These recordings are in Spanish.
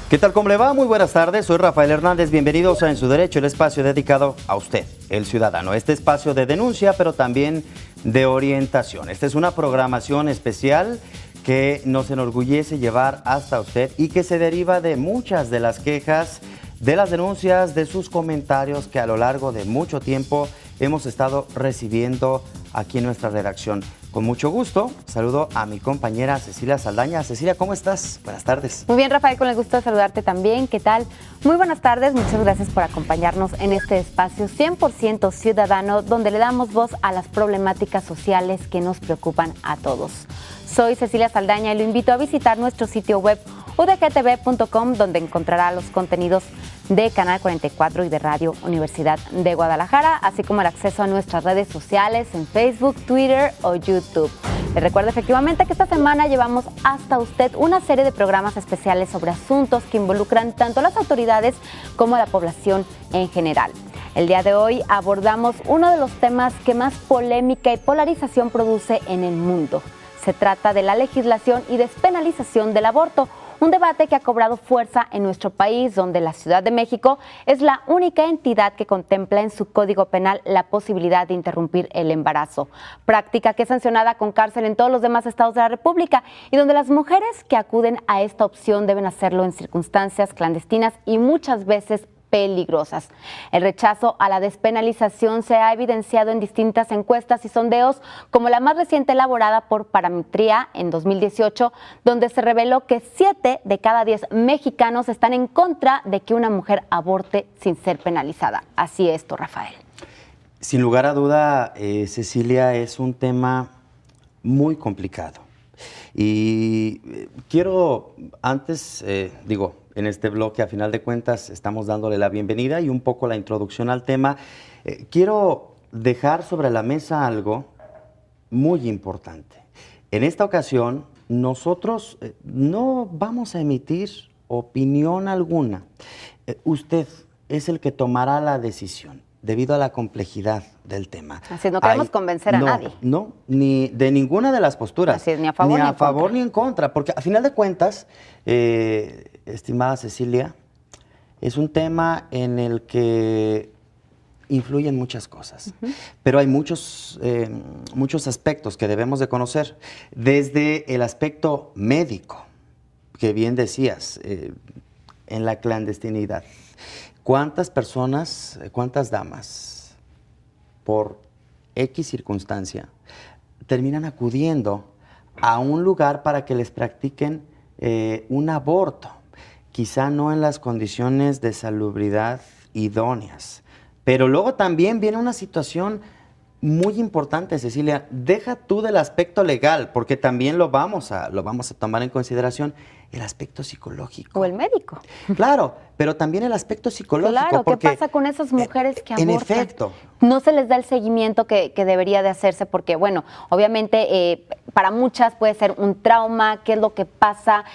¿Qué tal? ¿Cómo le va? Muy buenas tardes, soy Rafael Hernández, bienvenidos a En Su Derecho, el espacio dedicado a usted, el ciudadano. Este espacio de denuncia, pero también de orientación. Esta es una programación especial que nos enorgullece llevar hasta usted y que se deriva de muchas de las quejas, de las denuncias, de sus comentarios que a lo largo de mucho tiempo hemos estado recibiendo aquí en nuestra redacción. Con mucho gusto, saludo a mi compañera Cecilia Saldaña. Cecilia, ¿cómo estás? Buenas tardes. Muy bien, Rafael, con el gusto de saludarte también. ¿Qué tal? Muy buenas tardes, muchas gracias por acompañarnos en este espacio 100% ciudadano, donde le damos voz a las problemáticas sociales que nos preocupan a todos. Soy Cecilia Saldaña y lo invito a visitar nuestro sitio web udgtv.com, donde encontrará los contenidos de Canal 44 y de Radio Universidad de Guadalajara, así como el acceso a nuestras redes sociales en Facebook, Twitter o YouTube. Les recuerdo efectivamente que esta semana llevamos hasta usted una serie de programas especiales sobre asuntos que involucran tanto a las autoridades como a la población en general. El día de hoy abordamos uno de los temas que más polémica y polarización produce en el mundo. Se trata de la legislación y despenalización del aborto, un debate que ha cobrado fuerza en nuestro país, donde la Ciudad de México es la única entidad que contempla en su Código Penal la posibilidad de interrumpir el embarazo, práctica que es sancionada con cárcel en todos los demás estados de la República y donde las mujeres que acuden a esta opción deben hacerlo en circunstancias clandestinas y muchas veces peligrosas. El rechazo a la despenalización se ha evidenciado en distintas encuestas y sondeos, como la más reciente elaborada por Parametría en 2018, donde se reveló que 7 de cada 10 mexicanos están en contra de que una mujer aborte sin ser penalizada. Así es esto, Rafael. Sin lugar a duda, Cecilia, es un tema muy complicado. Y quiero antes, en este bloque, a final de cuentas, estamos dándole la bienvenida y un poco la introducción al tema. Quiero dejar sobre la mesa algo muy importante. En esta ocasión, nosotros no vamos a emitir opinión alguna. Usted es el que tomará la decisión, debido a la complejidad del tema. Así no queremos convencer a nadie. No, ni de ninguna de las posturas. Así es, ni a favor ni en contra. Porque a final de cuentas, estimada Cecilia, es un tema en el que influyen muchas cosas. Pero hay muchos aspectos que debemos de conocer. Desde el aspecto médico, que bien decías, en la clandestinidad. ¿Cuántas personas, cuántas damas, por X circunstancia, terminan acudiendo a un lugar para que les practiquen un aborto? Quizá no en las condiciones de salubridad idóneas, pero luego también viene una situación muy importante, Cecilia. Deja tú del aspecto legal, porque también lo vamos a tomar en consideración, el aspecto psicológico. O el médico. Claro, pero también el aspecto psicológico. Claro, porque, ¿qué pasa con esas mujeres que abortan? En efecto. No se les da el seguimiento que debería de hacerse porque, bueno, obviamente para muchas puede ser un trauma, qué es lo que pasa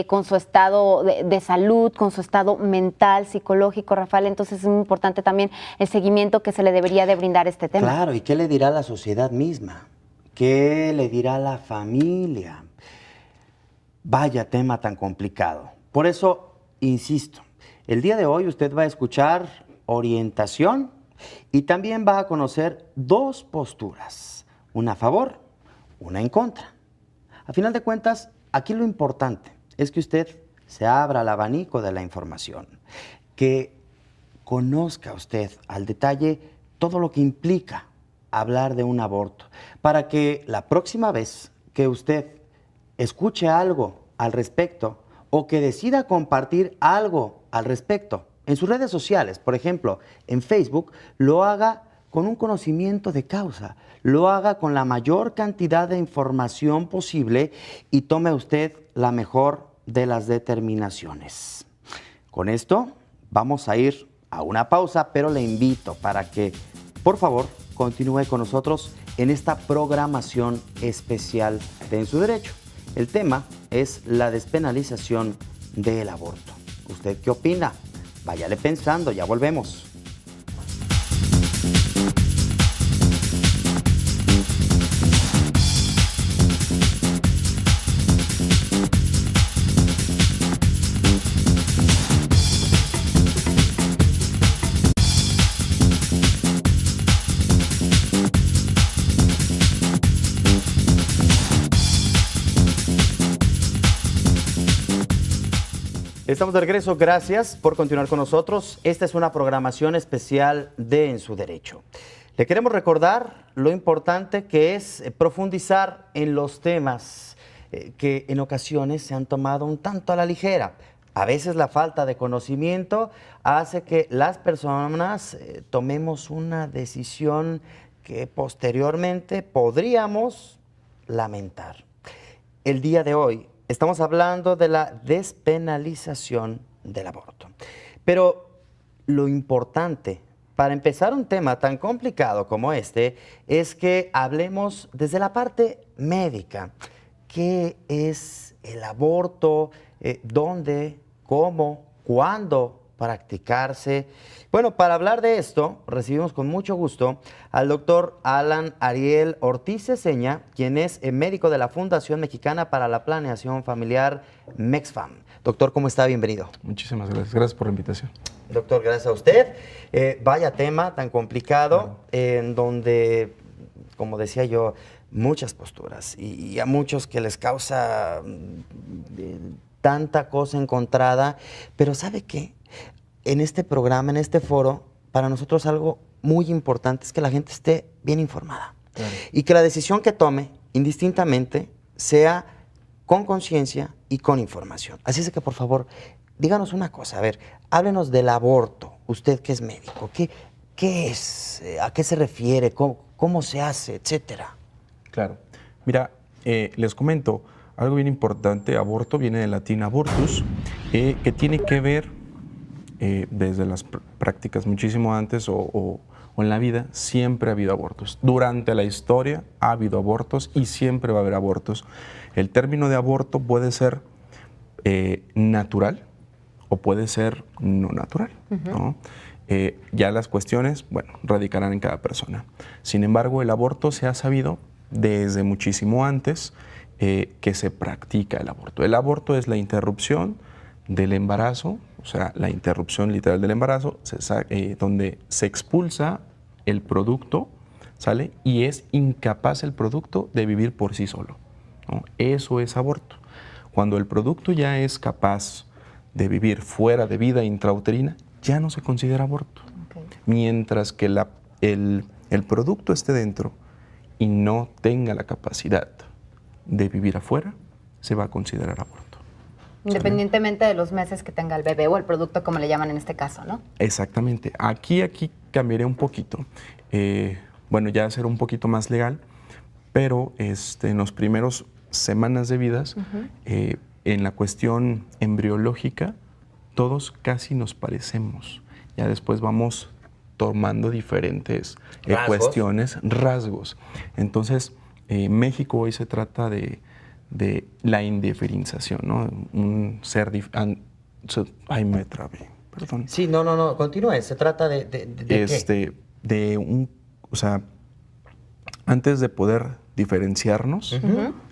con su estado de salud, con su estado mental, psicológico, Rafael. Entonces es muy importante también el seguimiento que se le debería de brindar a este tema. Claro, ¿y qué le dirá la sociedad misma? ¿Qué le dirá la familia? Vaya tema tan complicado. Por eso, insisto, el día de hoy usted va a escuchar orientación y también va a conocer dos posturas, una a favor, una en contra. A final de cuentas, aquí lo importante es que usted se abra al abanico de la información, que conozca usted al detalle todo lo que implica hablar de un aborto, para que la próxima vez que usted escuche algo al respecto o que decida compartir algo al respecto en sus redes sociales, por ejemplo, en Facebook, lo haga con un conocimiento de causa, lo haga con la mayor cantidad de información posible y tome usted la mejor de las determinaciones. Con esto vamos a ir a una pausa, pero le invito para que, por favor, continúe con nosotros en esta programación especial de En Su Derecho. El tema es la despenalización del aborto. ¿Usted qué opina? Váyale pensando, ya volvemos. Estamos de regreso, gracias por continuar con nosotros. Esta es una programación especial de En su Derecho. Le queremos recordar lo importante que es profundizar en los temas que en ocasiones se han tomado un tanto a la ligera. A veces la falta de conocimiento hace que las personas tomemos una decisión que posteriormente podríamos lamentar. El día de hoy estamos hablando de la despenalización del aborto. Pero lo importante para empezar un tema tan complicado como este es que hablemos desde la parte médica. ¿Qué es el aborto? ¿Dónde? ¿Cómo? ¿Cuándo practicarse? Bueno, para hablar de esto, recibimos con mucho gusto al doctor Alan Ariel Ortiz Ceseña, quien es médico de la Fundación Mexicana para la Planeación Familiar, MEXFAM. Doctor, ¿cómo está? Bienvenido. Muchísimas gracias. Gracias por la invitación. Doctor, gracias a usted. Vaya tema tan complicado, en donde, como decía yo, muchas posturas y a muchos que les causa tanta cosa encontrada, pero ¿sabe qué? En este programa, en este foro, para nosotros algo muy importante es que la gente esté bien informada. Claro. Y que la decisión que tome, indistintamente, sea con conciencia y con información. Así es que, por favor, díganos una cosa. A ver, háblenos del aborto. Usted que es médico, ¿qué es? ¿A qué se refiere? ¿Cómo se hace? Etcétera. Claro. Mira, les comento, algo bien importante, aborto viene del latín abortus, que tiene que ver desde las prácticas muchísimo antes o en la vida, siempre ha habido abortos. Durante la historia ha habido abortos y siempre va a haber abortos. El término de aborto puede ser natural o puede ser no natural, ¿no? Ya las cuestiones, bueno, radicarán en cada persona. Sin embargo, el aborto se ha sabido desde muchísimo antes que se practica el aborto. El aborto es la interrupción del embarazo, o sea, la interrupción literal del embarazo, donde se expulsa el producto, ¿sale? Y es incapaz el producto de vivir por sí solo, ¿no? Eso es aborto. Cuando el producto ya es capaz de vivir fuera de vida intrauterina, ya no se considera aborto. Okay. Mientras que el producto esté dentro y no tenga la capacidad de vivir afuera, se va a considerar aborto. Independientemente de los meses que tenga el bebé o el producto, como le llaman en este caso, ¿no? Exactamente. Aquí cambiaré un poquito. Bueno, ya será un poquito más legal, pero en los primeros semanas de vidas, en la cuestión embriológica, todos casi nos parecemos. Ya después vamos tomando diferentes cuestiones, rasgos. Entonces, México hoy se trata de la indiferenciación, ¿no? Un ser ay, me trabé, perdón. Sí, no, continúe. Se trata de ¿qué? O sea, antes de poder diferenciarnos,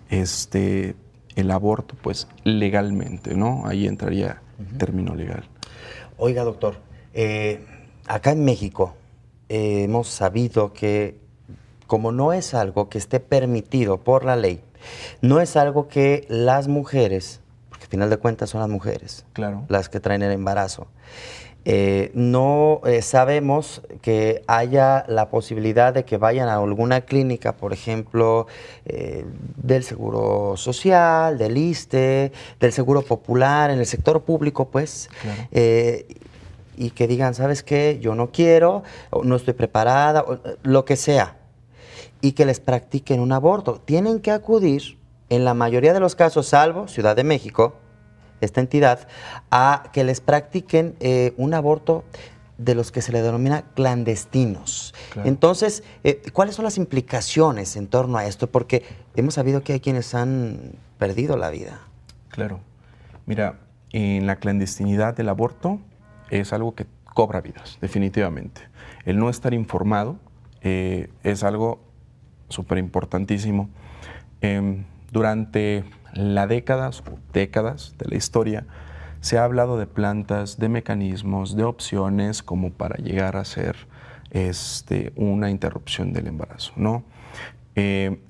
el aborto, pues, legalmente, ¿no? Ahí entraría el término legal. Oiga, doctor, acá en México hemos sabido que como no es algo que esté permitido por la ley, no es algo que las mujeres, porque al final de cuentas son las mujeres, claro, las que traen el embarazo, no sabemos que haya la posibilidad de que vayan a alguna clínica, por ejemplo, del Seguro Social, del ISSSTE, del Seguro Popular, en el sector público, pues, claro. Y que digan, ¿sabes qué? Yo no quiero, o no estoy preparada, o lo que sea, y que les practiquen un aborto. Tienen que acudir, en la mayoría de los casos, salvo Ciudad de México, esta entidad, a que les practiquen un aborto de los que se le denomina clandestinos. Claro. Entonces, ¿cuáles son las implicaciones en torno a esto? Porque hemos sabido que hay quienes han perdido la vida. Claro. Mira, en la clandestinidad del aborto es algo que cobra vidas, definitivamente. El no estar informado es algo súper importantísimo. Durante las décadas de la historia se ha hablado de plantas, de mecanismos, de opciones como para llegar a hacer una interrupción del embarazo, ¿no?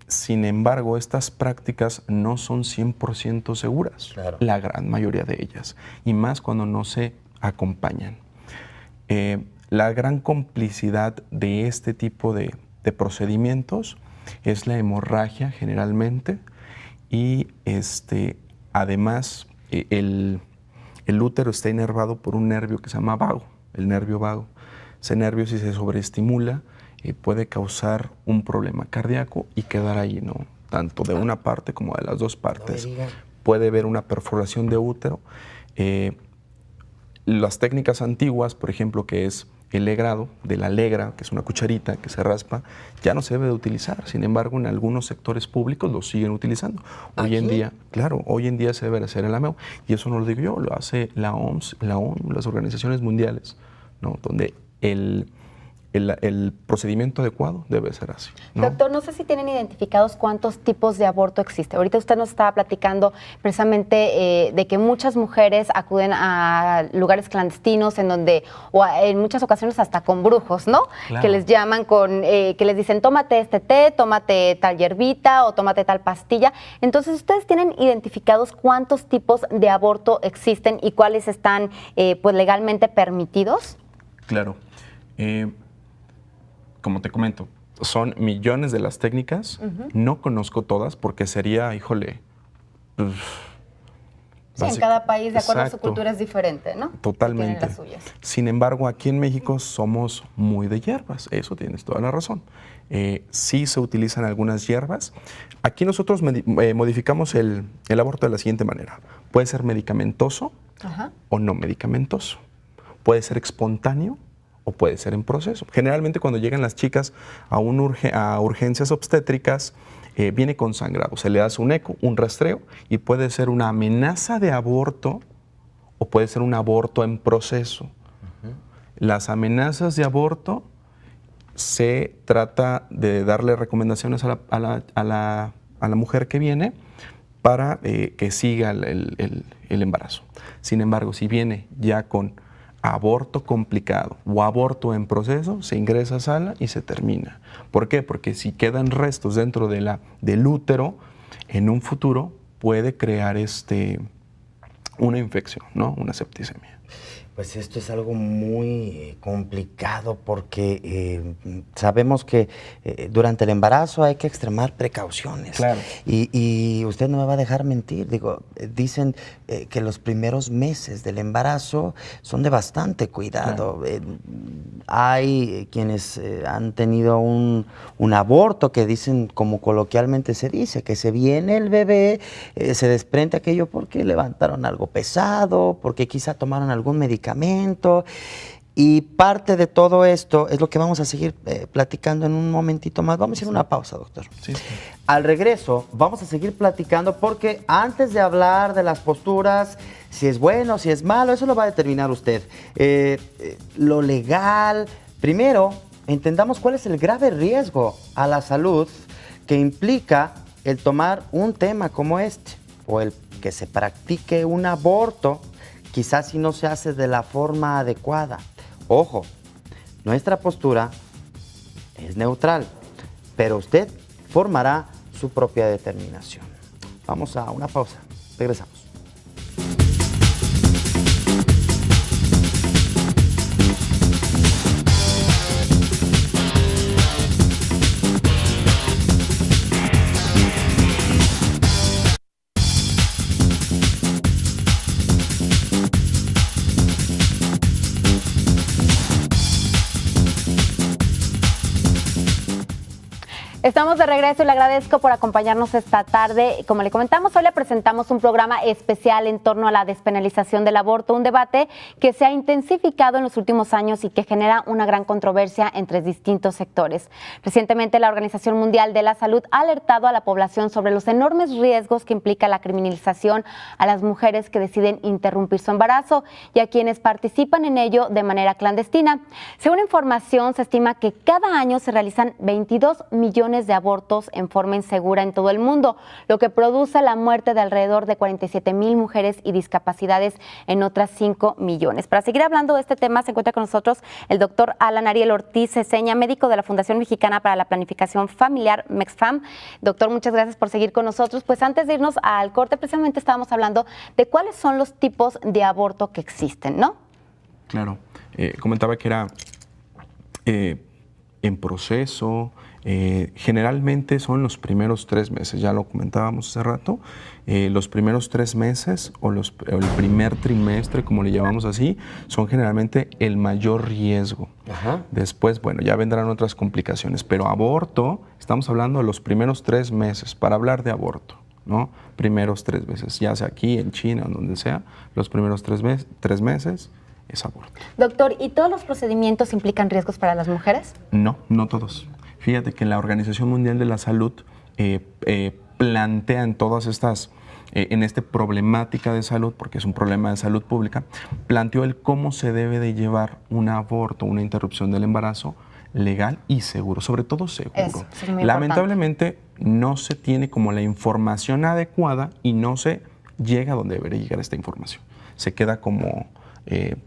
Sin embargo, estas prácticas no son 100% seguras, Claro. la gran mayoría de ellas, y más cuando no se acompañan. La gran complicidad de este tipo de procedimientos es la hemorragia generalmente, y además el útero está inervado por un nervio que se llama vago, el nervio vago. Ese nervio, si se sobreestimula, puede causar un problema cardíaco y quedar ahí, ¿no? Tanto de una parte como de las dos partes. Puede haber una perforación de útero. Las técnicas antiguas, por ejemplo, que es el legrado, de la legra, que es una cucharita que se raspa, ya no se debe de utilizar. Sin embargo, en algunos sectores públicos lo siguen utilizando. Hoy en día, claro, hoy en día se debe hacer el AMEO, y eso no lo digo yo, lo hace la OMS, la ONU, las organizaciones mundiales, ¿no? Donde el procedimiento adecuado debe ser así, ¿no? Doctor, no sé si tienen identificados cuántos tipos de aborto existe. Ahorita usted nos estaba platicando precisamente de que muchas mujeres acuden a lugares clandestinos en donde, o en muchas ocasiones hasta con brujos, ¿no? Claro. Que les llaman que les dicen, tómate este té, tómate tal hierbita o tómate tal pastilla. Entonces, ¿ustedes tienen identificados cuántos tipos de aborto existen y cuáles están pues legalmente permitidos? Claro. Como te comento, son millones de las técnicas. No conozco todas porque sería, híjole... Sí, en cada país, de acuerdo a su Exacto. cultura, es diferente, ¿no? Totalmente. Tienen las suyas. Sin embargo, aquí en México somos muy de hierbas. Eso tienes toda la razón. Sí se utilizan algunas hierbas. Aquí nosotros modificamos el aborto de la siguiente manera. Puede ser medicamentoso o no medicamentoso. Puede ser espontáneo o puede ser en proceso. Generalmente cuando llegan las chicas a urgencias obstétricas, viene con sangrado. Se le hace un eco, un rastreo, y puede ser una amenaza de aborto o puede ser un aborto en proceso. Las amenazas de aborto se trata de darle recomendaciones a la mujer que viene para que siga el embarazo. Sin embargo, si viene ya con aborto complicado o aborto en proceso, se ingresa a sala y se termina. ¿Por qué? Porque si quedan restos dentro del útero, en un futuro puede crear una infección, ¿no? Una septicemia. Pues esto es algo muy complicado porque sabemos que durante el embarazo hay que extremar precauciones. Claro. Y usted no me va a dejar mentir. Dicen que los primeros meses del embarazo son de bastante cuidado. Claro. Hay quienes han tenido un aborto que dicen, como coloquialmente se dice, que se viene el bebé, se desprende aquello porque levantaron algo pesado, porque quizá tomaron algún medicamento. Y parte de todo esto es lo que vamos a seguir platicando en un momentito más. Vamos a ir a una pausa, doctor. Sí. Al regreso vamos a seguir platicando porque antes de hablar de las posturas, si es bueno, si es malo, eso lo va a determinar usted. Lo legal, primero entendamos cuál es el grave riesgo a la salud que implica el tomar un tema como este o el que se practique un aborto. Quizás si no se hace de la forma adecuada. Ojo, nuestra postura es neutral, pero usted formará su propia determinación. Vamos a una pausa. Regresamos. Estamos de regreso y le agradezco por acompañarnos esta tarde. Como le comentamos, hoy le presentamos un programa especial en torno a la despenalización del aborto, un debate que se ha intensificado en los últimos años y que genera una gran controversia entre distintos sectores. Recientemente, la Organización Mundial de la Salud ha alertado a la población sobre los enormes riesgos que implica la criminalización a las mujeres que deciden interrumpir su embarazo y a quienes participan en ello de manera clandestina. Según información, se estima que cada año se realizan 22 millones millones de abortos en forma insegura en todo el mundo, lo que produce la muerte de alrededor de 47,000 mujeres y discapacidades en otras 5 millones. Para seguir hablando de este tema, se encuentra con nosotros el doctor Alan Ariel Ortiz Ceseña, médico de la Fundación Mexicana para la Planificación Familiar, MEXFAM. Doctor, muchas gracias por seguir con nosotros. Pues antes de irnos al corte, precisamente estábamos hablando de cuáles son los tipos de aborto que existen, ¿no? Claro. Comentaba que era en proceso, generalmente son los primeros 3 meses, ya lo comentábamos hace rato, los primeros 3 meses o el primer trimestre, como le llamamos así, son generalmente el mayor riesgo. Ajá. Después, bueno, ya vendrán otras complicaciones, pero aborto, estamos hablando de los primeros 3 meses, para hablar de aborto, ¿no? Primeros 3 meses, ya sea aquí, en China, o donde sea, los primeros 3 meses es aborto. Doctor, ¿y todos los procedimientos implican riesgos para las mujeres? No, no todos. Fíjate que la Organización Mundial de la Salud plantea en todas estas, en esta problemática de salud, porque es un problema de salud pública, planteó el cómo se debe de llevar un aborto, una interrupción del embarazo legal y seguro, sobre todo seguro. Eso es muy Lamentablemente no se tiene como la información adecuada y no se llega a donde debería llegar esta información. Se queda como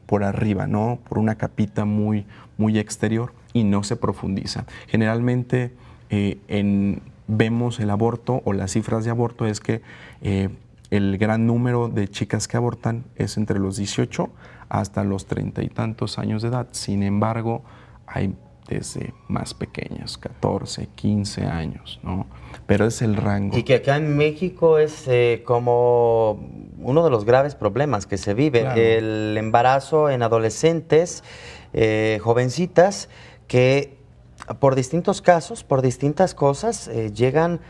por arriba, ¿no? Por una capita muy, muy exterior y no se profundiza. Generalmente vemos el aborto o las cifras de aborto es que el gran número de chicas que abortan es entre los 18 hasta los 30 y tantos años de edad. Sin embargo, hay desde más pequeñas, 14, 15 años, ¿no? Pero es el rango. Y que acá en México es como uno de los graves problemas que se vive, Claro. El embarazo en adolescentes, jovencitas, que por distintos casos, por distintas cosas, llegan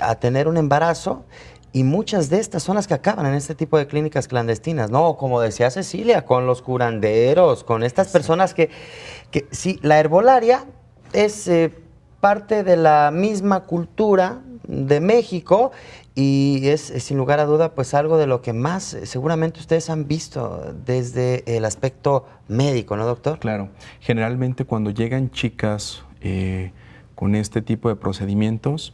a tener un embarazo. Y muchas de estas son las que acaban en este tipo de clínicas clandestinas, ¿no? Como decía Cecilia, con los curanderos, con estas personas que sí, la herbolaria es parte de la misma cultura de México y es sin lugar a duda pues algo de lo que más seguramente ustedes han visto desde el aspecto médico, ¿no, doctor? Claro. Generalmente cuando llegan chicas con este tipo de procedimientos,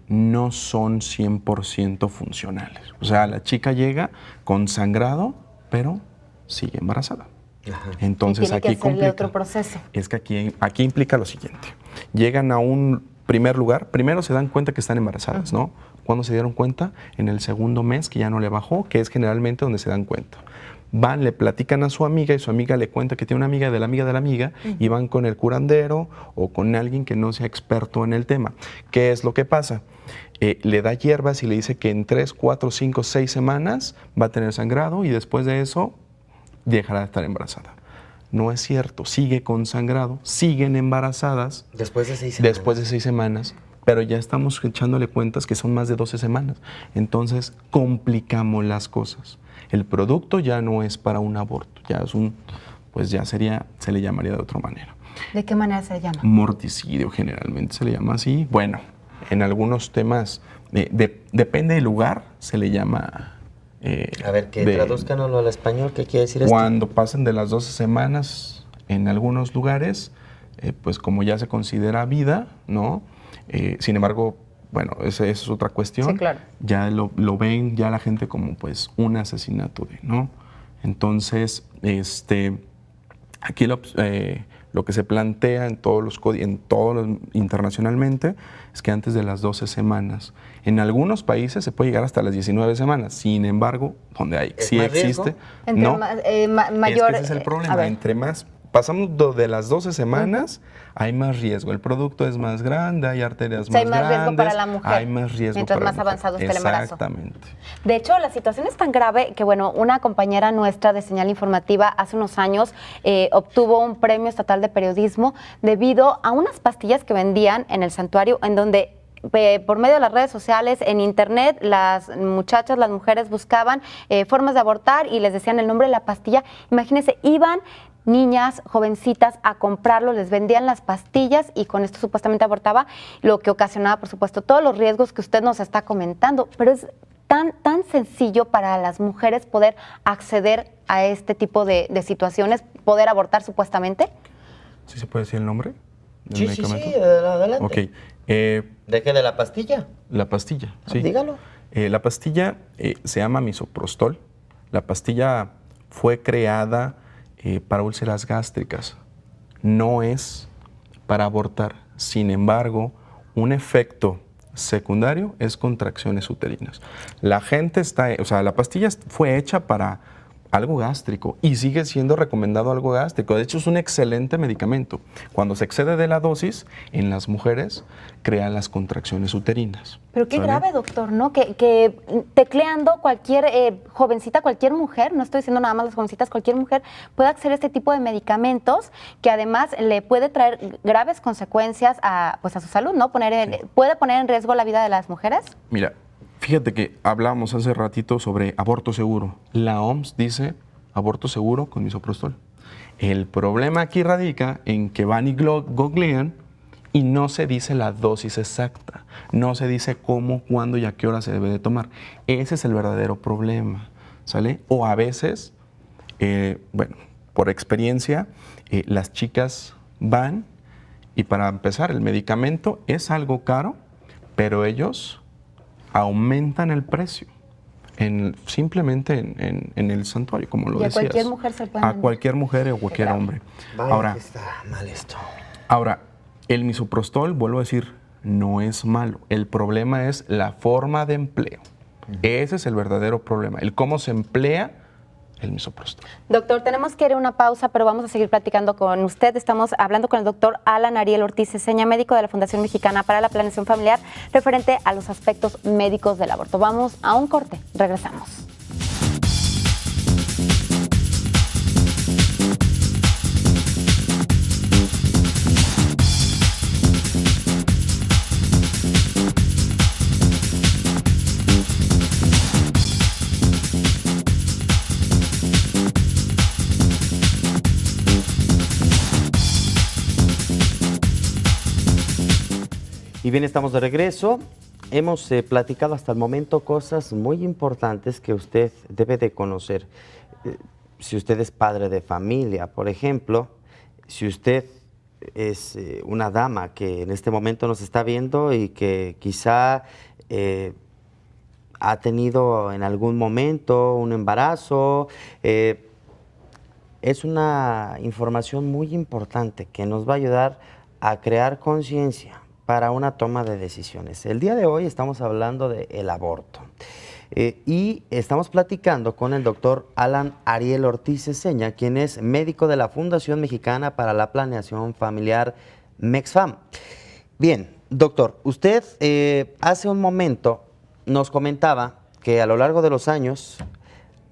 no son 100% funcionales. O sea, la chica llega con sangrado, pero sigue embarazada. Ajá. Entonces Y tiene aquí que hacerle complica. otro proceso. Es que aquí implica lo siguiente. Llegan a un primer lugar, primero se dan cuenta que están embarazadas, ¿no? ¿Cuándo se dieron cuenta? En el segundo mes, que ya no le bajó, que es generalmente donde se dan cuenta. Van, le platican a su amiga y su amiga le cuenta que tiene una amiga de la amiga de la amiga y van con el curandero o con alguien que no sea experto en el tema. ¿Qué es lo que pasa? Le da hierbas y le dice que en 3, 4, 5, 6 semanas va a tener sangrado y después de eso dejará de estar embarazada. No es cierto, sigue con sangrado, siguen embarazadas Después de 6 semanas. después de 6 semanas, pero ya estamos echándole cuentas que son más de 12 semanas. Entonces complicamos las cosas. El producto ya no es para un aborto, ya es pues ya se le llamaría de otra manera. ¿De qué manera se llama? Morticidio generalmente se le llama así. Bueno, en algunos temas, depende del lugar, se le llama... A ver, que tradúzcanoslo al español, ¿qué quiere decir esto? Cuando pasen de las 12 semanas, en algunos lugares, pues como ya se considera vida, ¿no? Sin embargo, bueno, esa es otra cuestión. Sí, claro. Ya lo ven ya la gente como pues un asesinato ¿no? Entonces, aquí lo que se plantea en todos internacionalmente es que antes de las 12 semanas, en algunos países se puede llegar hasta las 19 semanas. Sin embargo, donde hay ¿Es sí más existe, Entre no. mayor, Es que ese es el problema. a ver. Entre más pasamos de las 12 semanas, hay más riesgo. El producto es más grande, hay arterias O sea, más hay más grandes. riesgo para la mujer. Hay más riesgo mientras para más la mujer. avanzado esté el embarazo. Exactamente. De hecho, la situación es tan grave que, bueno, una compañera nuestra de Señal Informativa hace unos años obtuvo un premio estatal de periodismo debido a unas pastillas que vendían en el santuario en donde por medio de las redes sociales, en internet, las muchachas, las mujeres buscaban formas de abortar y les decían el nombre de la pastilla. Imagínense, iban niñas, jovencitas a comprarlo, les vendían las pastillas y con esto supuestamente abortaba, lo que ocasionaba, por supuesto, todos los riesgos que usted nos está comentando. Pero es tan sencillo para las mujeres poder acceder a este tipo de situaciones, poder abortar supuestamente. ¿Sí se puede decir el nombre del Sí, medicamento? adelante. Ok. ¿De qué? ¿De la pastilla? La pastilla, sí. Dígalo. La pastilla se llama misoprostol. La pastilla fue creada para úlceras gástricas. No es para abortar. Sin embargo, un efecto secundario es contracciones uterinas. La pastilla fue hecha para algo gástrico y sigue siendo recomendado algo gástrico. De hecho, es un excelente medicamento. Cuando se excede de la dosis, en las mujeres crean las contracciones uterinas. Pero qué ¿Sale? grave, doctor, ¿no? Que tecleando cualquier jovencita, cualquier mujer, no estoy diciendo nada más las jovencitas, cualquier mujer puede acceder a este tipo de medicamentos que además le puede traer graves consecuencias a su salud, ¿no? ¿Puede poner en riesgo la vida de las mujeres? Mira, fíjate que hablábamos hace ratito sobre aborto seguro. La OMS dice aborto seguro con misoprostol. El problema aquí radica en que van y googlean y no se dice la dosis exacta. No se dice cómo, cuándo y a qué hora se debe de tomar. Ese es el verdadero problema, ¿sale? O a veces, por experiencia, las chicas van y para empezar, el medicamento es algo caro, pero ellos aumentan el precio simplemente en el santuario, como lo decías. Y a cualquier mujer se puede. A cualquier mujer o cualquier hombre. Vaya, Ahora, que está mal esto. Ahora, el misoprostol, vuelvo a decir, no es malo. El problema es la forma de empleo. Ese es el verdadero problema, el cómo se emplea el misoprostol. Doctor, tenemos que ir a una pausa, pero vamos a seguir platicando con usted. Estamos hablando con el doctor Alan Ariel Ortiz Ceseña, médico de la Fundación Mexicana para la Planeación Familiar, referente a los aspectos médicos del aborto. Vamos a un corte, regresamos. Y bien, estamos de regreso. Hemos platicado hasta el momento cosas muy importantes que usted debe de conocer. Si usted es padre de familia, por ejemplo, si usted es una dama que en este momento nos está viendo y que quizá ha tenido en algún momento un embarazo, es una información muy importante que nos va a ayudar a crear conciencia para una toma de decisiones. El día de hoy estamos hablando del aborto y estamos platicando con el doctor Alan Ariel Ortiz Ceseña, quien es médico de la Fundación Mexicana para la Planeación Familiar, MEXFAM. Bien, doctor, usted hace un momento nos comentaba que a lo largo de los años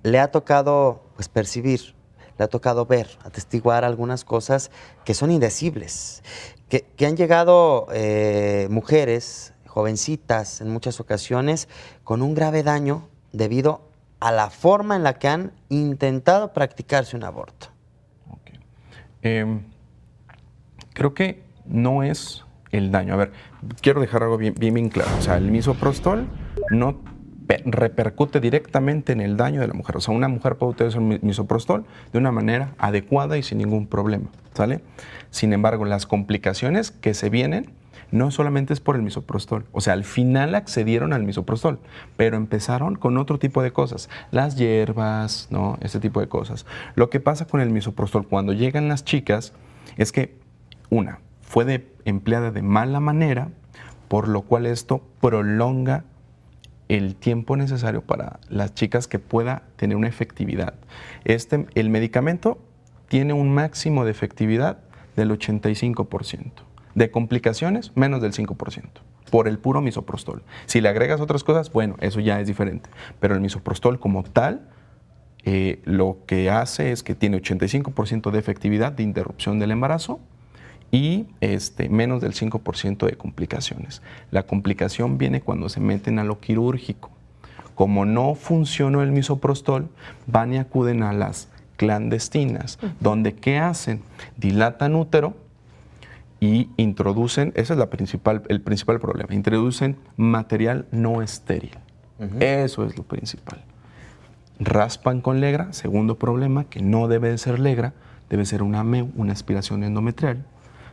le ha tocado percibir, le ha tocado ver, atestiguar algunas cosas que son indecibles. Que han llegado mujeres, jovencitas en muchas ocasiones, con un grave daño debido a la forma en la que han intentado practicarse un aborto. Okay. Creo que no es el daño. A ver, quiero dejar algo bien claro. O sea, el misoprostol no repercute directamente en el daño de la mujer. O sea, una mujer puede utilizar misoprostol de una manera adecuada y sin ningún problema, ¿sale? Sin embargo, las complicaciones que se vienen no solamente es por el misoprostol. O sea, al final accedieron al misoprostol, pero empezaron con otro tipo de cosas. Las hierbas, ¿no? Ese tipo de cosas. Lo que pasa con el misoprostol cuando llegan las chicas es que, fue empleada de mala manera, por lo cual esto prolonga el tiempo necesario para las chicas que pueda tener una efectividad. El medicamento tiene un máximo de efectividad del 85%. De complicaciones, menos del 5%, por el puro misoprostol. Si le agregas otras cosas, bueno, eso ya es diferente. Pero el misoprostol como tal, lo que hace es que tiene 85% de efectividad de interrupción del embarazo y menos del 5% de complicaciones. La complicación viene cuando se meten a lo quirúrgico. Como no funcionó el misoprostol, van y acuden a las clandestinas, donde ¿qué hacen? Dilatan útero y introducen, ese es el principal problema, introducen material no estéril. Eso es lo principal. Raspan con legra, segundo problema, que no debe de ser legra, debe ser una aspiración endometrial.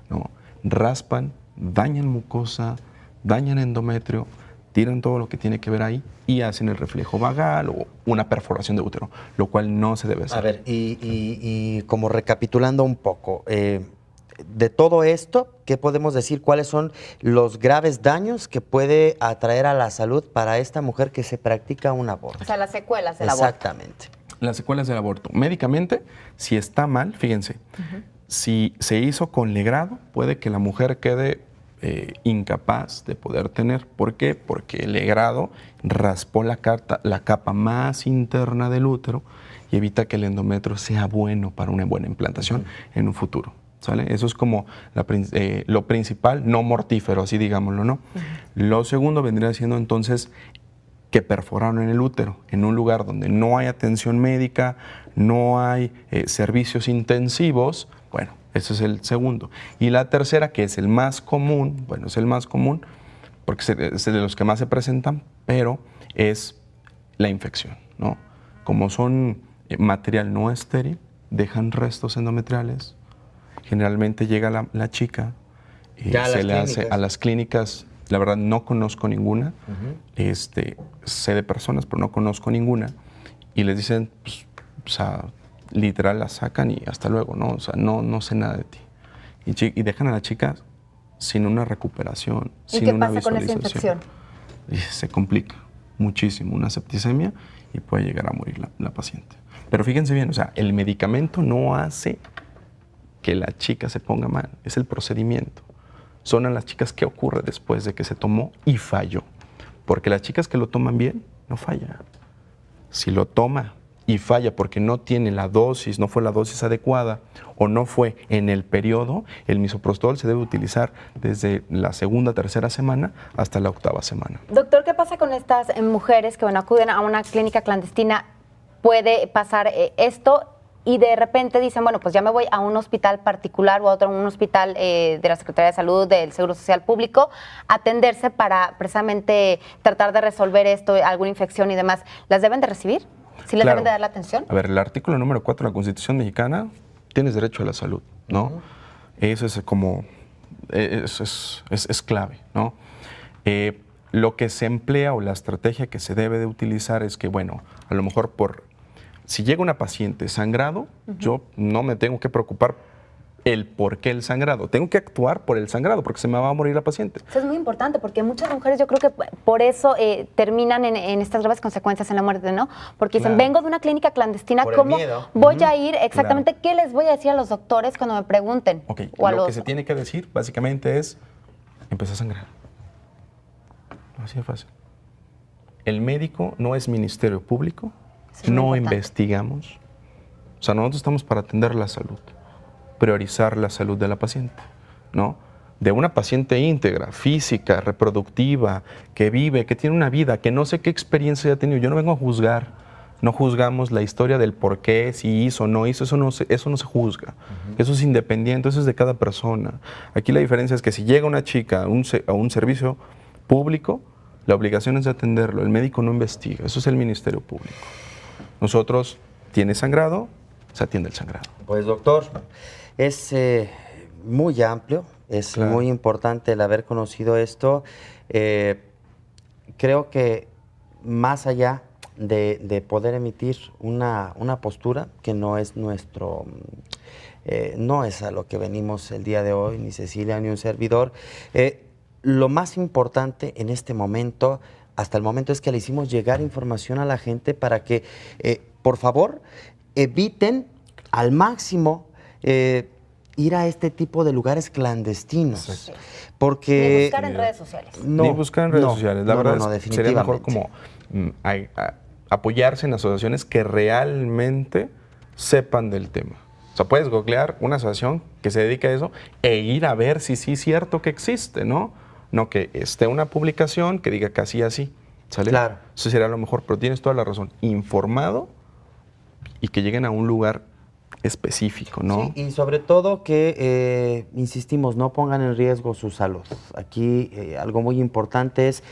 No, raspan, dañan mucosa, dañan endometrio, tiran todo lo que tiene que ver ahí y hacen el reflejo vagal o una perforación de útero, lo cual no se debe hacer. A ver, y como recapitulando un poco, de todo esto, ¿qué podemos decir? ¿Cuáles son los graves daños que puede atraer a la salud para esta mujer que se practica un aborto? O sea, las secuelas del aborto. Exactamente. Las secuelas del aborto. Médicamente, si está mal, fíjense, si se hizo con legrado, puede que la mujer quede incapaz de poder tener. ¿Por qué? Porque el legrado raspó la capa más interna del útero y evita que el endometrio sea bueno para una buena implantación en un futuro. ¿Sale? Eso es como lo principal, no mortífero, así digámoslo, ¿no? Lo segundo vendría siendo entonces que perforaron en el útero, en un lugar donde no hay atención médica, no hay servicios intensivos. Bueno, ese es el segundo. Y la tercera, que es el más común, bueno, es el más común, porque es de los que más se presentan, pero es la infección, ¿no? Como son material no estéril, dejan restos endometriales. Generalmente llega la chica, se le hace a las clínicas, la verdad no conozco ninguna, sé de personas, pero no conozco ninguna, y les dicen, pues, o sea, literal la sacan y hasta luego, ¿no? O sea, no sé nada de ti. Y dejan a la chica sin una recuperación, sin una visualización. ¿Y qué pasa con esa infección? Y se complica muchísimo, una septicemia, y puede llegar a morir la paciente. Pero fíjense bien, o sea, el medicamento no hace que la chica se ponga mal, es el procedimiento. Son a las chicas que ocurre después de que se tomó y falló. Porque las chicas que lo toman bien, no falla. Si lo toma y falla porque no tiene la dosis, no fue la dosis adecuada o no fue en el periodo, el misoprostol se debe utilizar desde la segunda, tercera semana hasta la octava semana. Doctor, ¿qué pasa con estas mujeres que acuden a una clínica clandestina? ¿Puede pasar esto? Y de repente dicen, bueno, pues ya me voy a un hospital particular o a otro, un hospital de la Secretaría de Salud, del Seguro Social Público, a atenderse para precisamente tratar de resolver esto, alguna infección y demás. ¿Las deben de recibir? ¿Sí les deben de dar la atención? A ver, el artículo número 4 de la Constitución mexicana, tienes derecho a la salud, ¿no? Eso es como, es clave, ¿no? Lo que se emplea o la estrategia que se debe de utilizar es que, bueno, a lo mejor si llega una paciente sangrado, yo no me tengo que preocupar el por qué el sangrado. Tengo que actuar por el sangrado, porque se me va a morir la paciente. Eso es muy importante, porque muchas mujeres yo creo que por eso terminan en estas graves consecuencias en la muerte, ¿no? Porque dicen, vengo de una clínica clandestina, ¿cómo voy a ir? Exactamente, ¿qué les voy a decir a los doctores cuando me pregunten? Ok, lo que se tiene que decir básicamente es, empecé a sangrar. Así de fácil. El médico no es ministerio público, no investigamos. O sea, nosotros estamos para atender la salud, priorizar la salud de la paciente, ¿no? De una paciente íntegra, física, reproductiva, que vive, que tiene una vida, que no sé qué experiencia ha tenido. Yo no vengo a juzgar, no juzgamos la historia del por qué, si hizo o no hizo, eso no se juzga. Eso es independiente, eso es de cada persona. Aquí la diferencia es que si llega una chica a un servicio público, la obligación es de atenderlo, el médico no investiga, eso es el Ministerio Público. Nosotros, ¿tiene sangrado? Se atiende el sangrado. Pues doctor, es muy amplio, es muy importante el haber conocido esto. Creo que más allá de poder emitir una postura que no es nuestro, no es a lo que venimos el día de hoy, ni Cecilia ni un servidor, lo más importante en este momento, hasta el momento, es que le hicimos llegar información a la gente para que, por favor, eviten al máximo ir a este tipo de lugares clandestinos. Sí. Porque... Ni buscar en redes sociales. Ni buscar en redes sociales. La verdad es, sería mejor definitivamente. como apoyarse en asociaciones que realmente sepan del tema. O sea, puedes googlear una asociación que se dedica a eso e ir a ver si sí es cierto que existe, ¿no? No que esté una publicación que diga que así, ¿sale? Claro. Eso sería lo mejor, pero tienes toda la razón. Informado y que lleguen a un lugar específico, ¿no? Sí, y sobre todo que, insistimos, no pongan en riesgo su salud. Aquí algo muy importante es,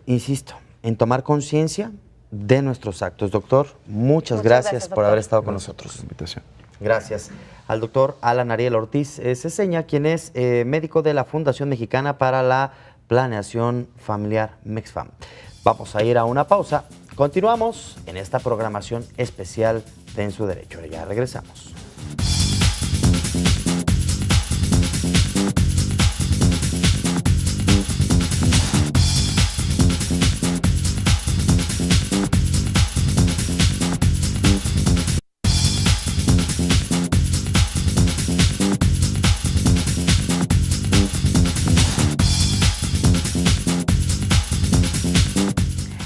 insisto, en tomar conciencia de nuestros actos. Doctor, muchas gracias por haber estado con nosotros. Por la invitación. Gracias al doctor Alan Ariel Ortiz Ceseña, quien es médico de la Fundación Mexicana para la Planeación Familiar MEXFAM. Vamos a ir a una pausa. Continuamos en esta programación especial de En Su Derecho. Ya regresamos.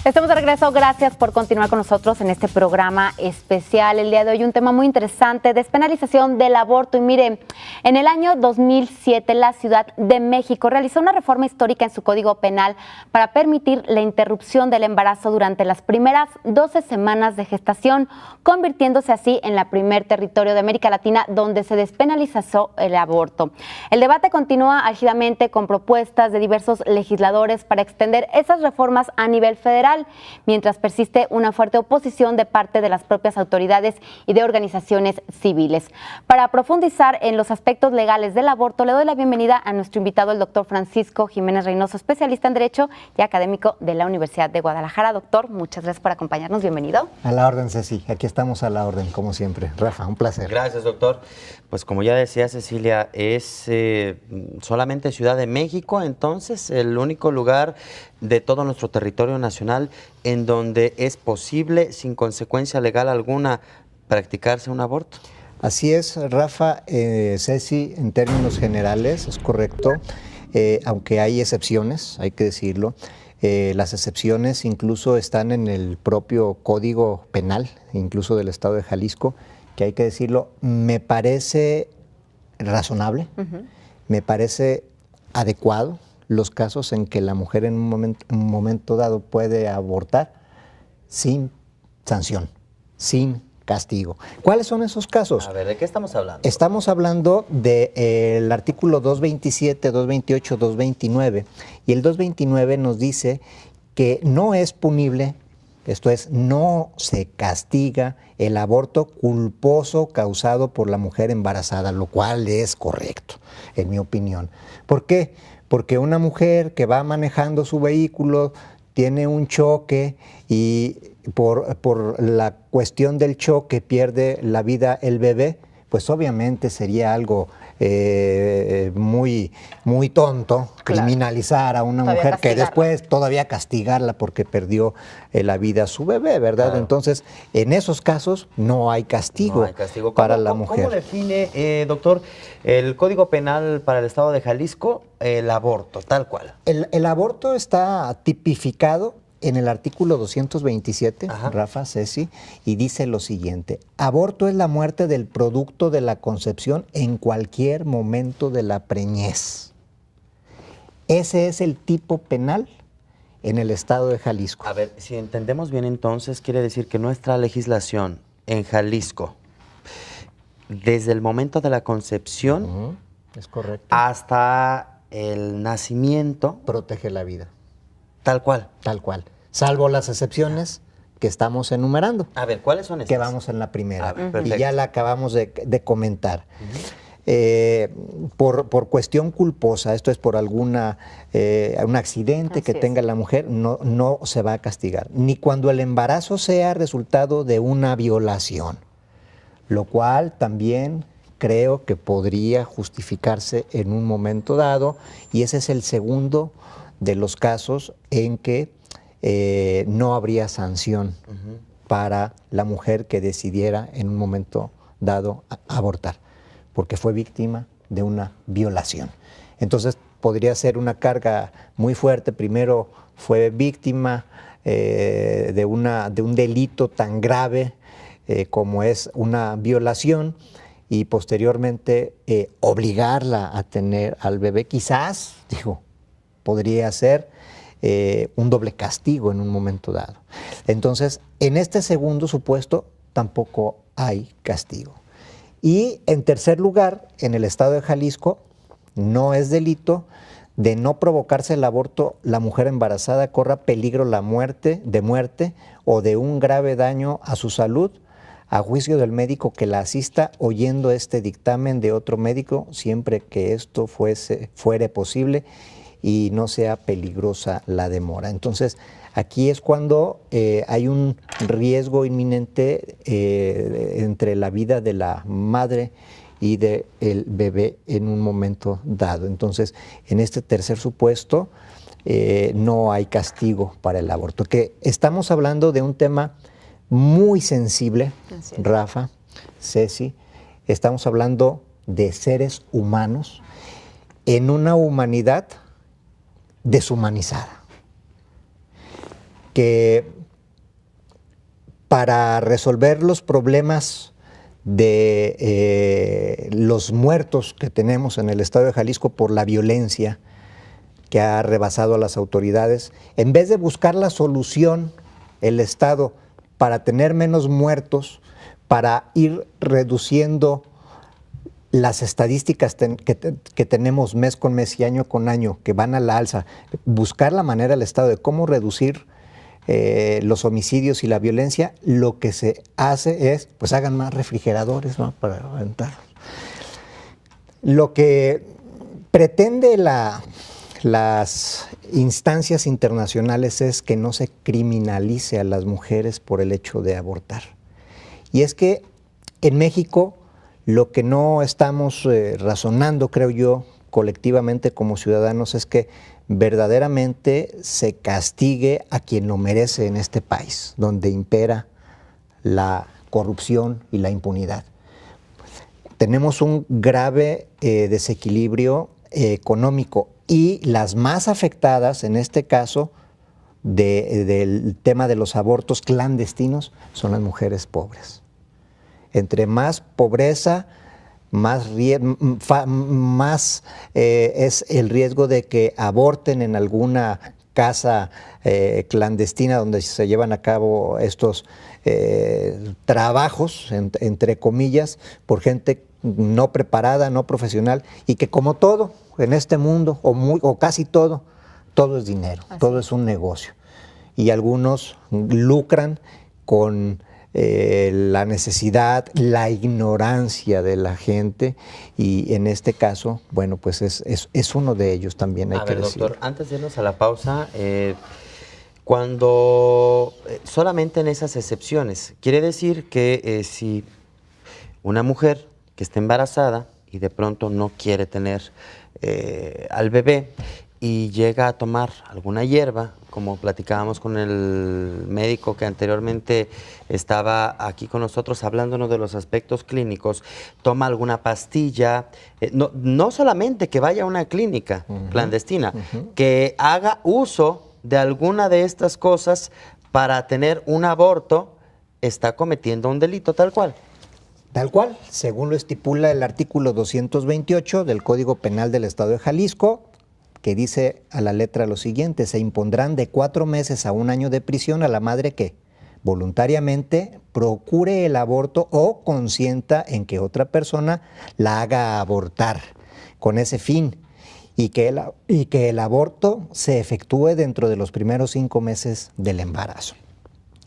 Estamos de regreso, gracias por continuar con nosotros en este programa especial. El día de hoy un tema muy interesante, despenalización del aborto. Y mire, en el año 2007 la Ciudad de México realizó una reforma histórica en su Código Penal para permitir la interrupción del embarazo durante las primeras 12 semanas de gestación, convirtiéndose así en la primer territorio de América Latina donde se despenalizó el aborto. El debate continúa álgidamente con propuestas de diversos legisladores para extender esas reformas a nivel federal, mientras persiste una fuerte oposición de parte de las propias autoridades y de organizaciones civiles. Para profundizar en los aspectos legales del aborto, le doy la bienvenida a nuestro invitado, el doctor Francisco Jiménez Reynoso, especialista en Derecho y académico de la Universidad de Guadalajara. Doctor, muchas gracias por acompañarnos. Bienvenido. A la orden, Ceci. Aquí estamos a la orden, como siempre. Rafa, un placer. Gracias, doctor. Pues como ya decía Cecilia, es solamente Ciudad de México, entonces, el único lugar de todo nuestro territorio nacional en donde es posible, sin consecuencia legal alguna, practicarse un aborto. Así es, Rafa, Ceci, en términos generales, es correcto, aunque hay excepciones, hay que decirlo. Las excepciones incluso están en el propio Código Penal, incluso del Estado de Jalisco, que hay que decirlo, me parece razonable, me parece adecuado los casos en que la mujer en un momento dado puede abortar sin sanción, sin castigo. ¿Cuáles son esos casos? A ver, ¿de qué estamos hablando? Estamos hablando del artículo 227, 228, 229, y el 229 nos dice que no es punible, esto es, no se castiga el aborto culposo causado por la mujer embarazada, lo cual es correcto, en mi opinión. ¿Por qué? Porque una mujer que va manejando su vehículo tiene un choque y por la cuestión del choque pierde la vida el bebé, pues obviamente sería algo muy tonto criminalizar a una mujer que después todavía castigarla porque perdió la vida a su bebé, ¿verdad? Claro. Entonces, en esos casos no hay castigo, para la mujer. ¿Cómo define, doctor, el Código Penal para el Estado de Jalisco el aborto, tal cual? El aborto está tipificado en el artículo 227, ajá, Rafa, Ceci, y dice lo siguiente: aborto es la muerte del producto de la concepción en cualquier momento de la preñez. Ese es el tipo penal en el Estado de Jalisco. A ver, si entendemos bien entonces, quiere decir que nuestra legislación en Jalisco, desde el momento de la concepción, es correcto, hasta el nacimiento, protege la vida. Tal cual. Tal cual. Salvo las excepciones que estamos enumerando. A ver, ¿cuáles son esas? Que vamos en la primera. Ver, y ya la acabamos de comentar. Por cuestión culposa, esto es por un accidente que tenga la mujer, no se va a castigar. Ni cuando el embarazo sea resultado de una violación, lo cual también creo que podría justificarse en un momento dado, y ese es el segundo de los casos en que no habría sanción para la mujer que decidiera en un momento dado abortar, porque fue víctima de una violación. Entonces podría ser una carga muy fuerte. Primero fue víctima de un delito tan grave como es una violación, y posteriormente obligarla a tener al bebé, quizás, podría ser un doble castigo en un momento dado. Entonces, en este segundo supuesto tampoco hay castigo. Y en tercer lugar, en el Estado de Jalisco, no es delito de no provocarse el aborto, la mujer embarazada corra peligro de muerte o de un grave daño a su salud, a juicio del médico que la asista, oyendo este dictamen de otro médico, siempre que esto fuere posible, y no sea peligrosa la demora. Entonces, aquí es cuando hay un riesgo inminente entre la vida de la madre y del bebé en un momento dado. Entonces, en este tercer supuesto, no hay castigo para el aborto. Que estamos hablando de un tema muy sensible, Rafa, Ceci, estamos hablando de seres humanos en una humanidad deshumanizada, que para resolver los problemas de los muertos que tenemos en el estado de Jalisco por la violencia que ha rebasado a las autoridades, en vez de buscar la solución, el Estado, para tener menos muertos, para ir reduciendo las estadísticas que tenemos mes con mes y año con año, que van a la alza, buscar la manera del Estado de cómo reducir los homicidios y la violencia, lo que se hace es, pues hagan más refrigeradores, ¿no?, para aventarlos. Lo que pretende las instancias internacionales es que no se criminalice a las mujeres por el hecho de abortar. Y es que en México lo que no estamos razonando, creo yo, colectivamente como ciudadanos, es que verdaderamente se castigue a quien lo merece en este país, donde impera la corrupción y la impunidad. Tenemos un grave desequilibrio económico y las más afectadas en este caso del tema de los abortos clandestinos son las mujeres pobres. Entre más pobreza, más es el riesgo de que aborten en alguna casa clandestina donde se llevan a cabo estos trabajos, entre comillas, por gente no preparada, no profesional, y que como todo en este mundo, o casi todo es dinero, todo es un negocio. Y algunos lucran con la necesidad, la ignorancia de la gente, y en este caso, bueno, pues es uno de ellos también, hay que decirlo. Doctor, antes de irnos a la pausa, cuando solamente en esas excepciones, quiere decir que si una mujer que está embarazada y de pronto no quiere tener al bebé y llega a tomar alguna hierba, como platicábamos con el médico que anteriormente estaba aquí con nosotros hablándonos de los aspectos clínicos, toma alguna pastilla, no solamente que vaya a una clínica clandestina, que haga uso de alguna de estas cosas para tener un aborto, está cometiendo un delito tal cual. Tal cual, según lo estipula el artículo 228 del Código Penal del Estado de Jalisco, que dice a la letra lo siguiente: se impondrán de 4 meses a 1 año de prisión a la madre que voluntariamente procure el aborto o consienta en que otra persona la haga abortar con ese fin, y que el aborto se efectúe dentro de los primeros 5 meses del embarazo.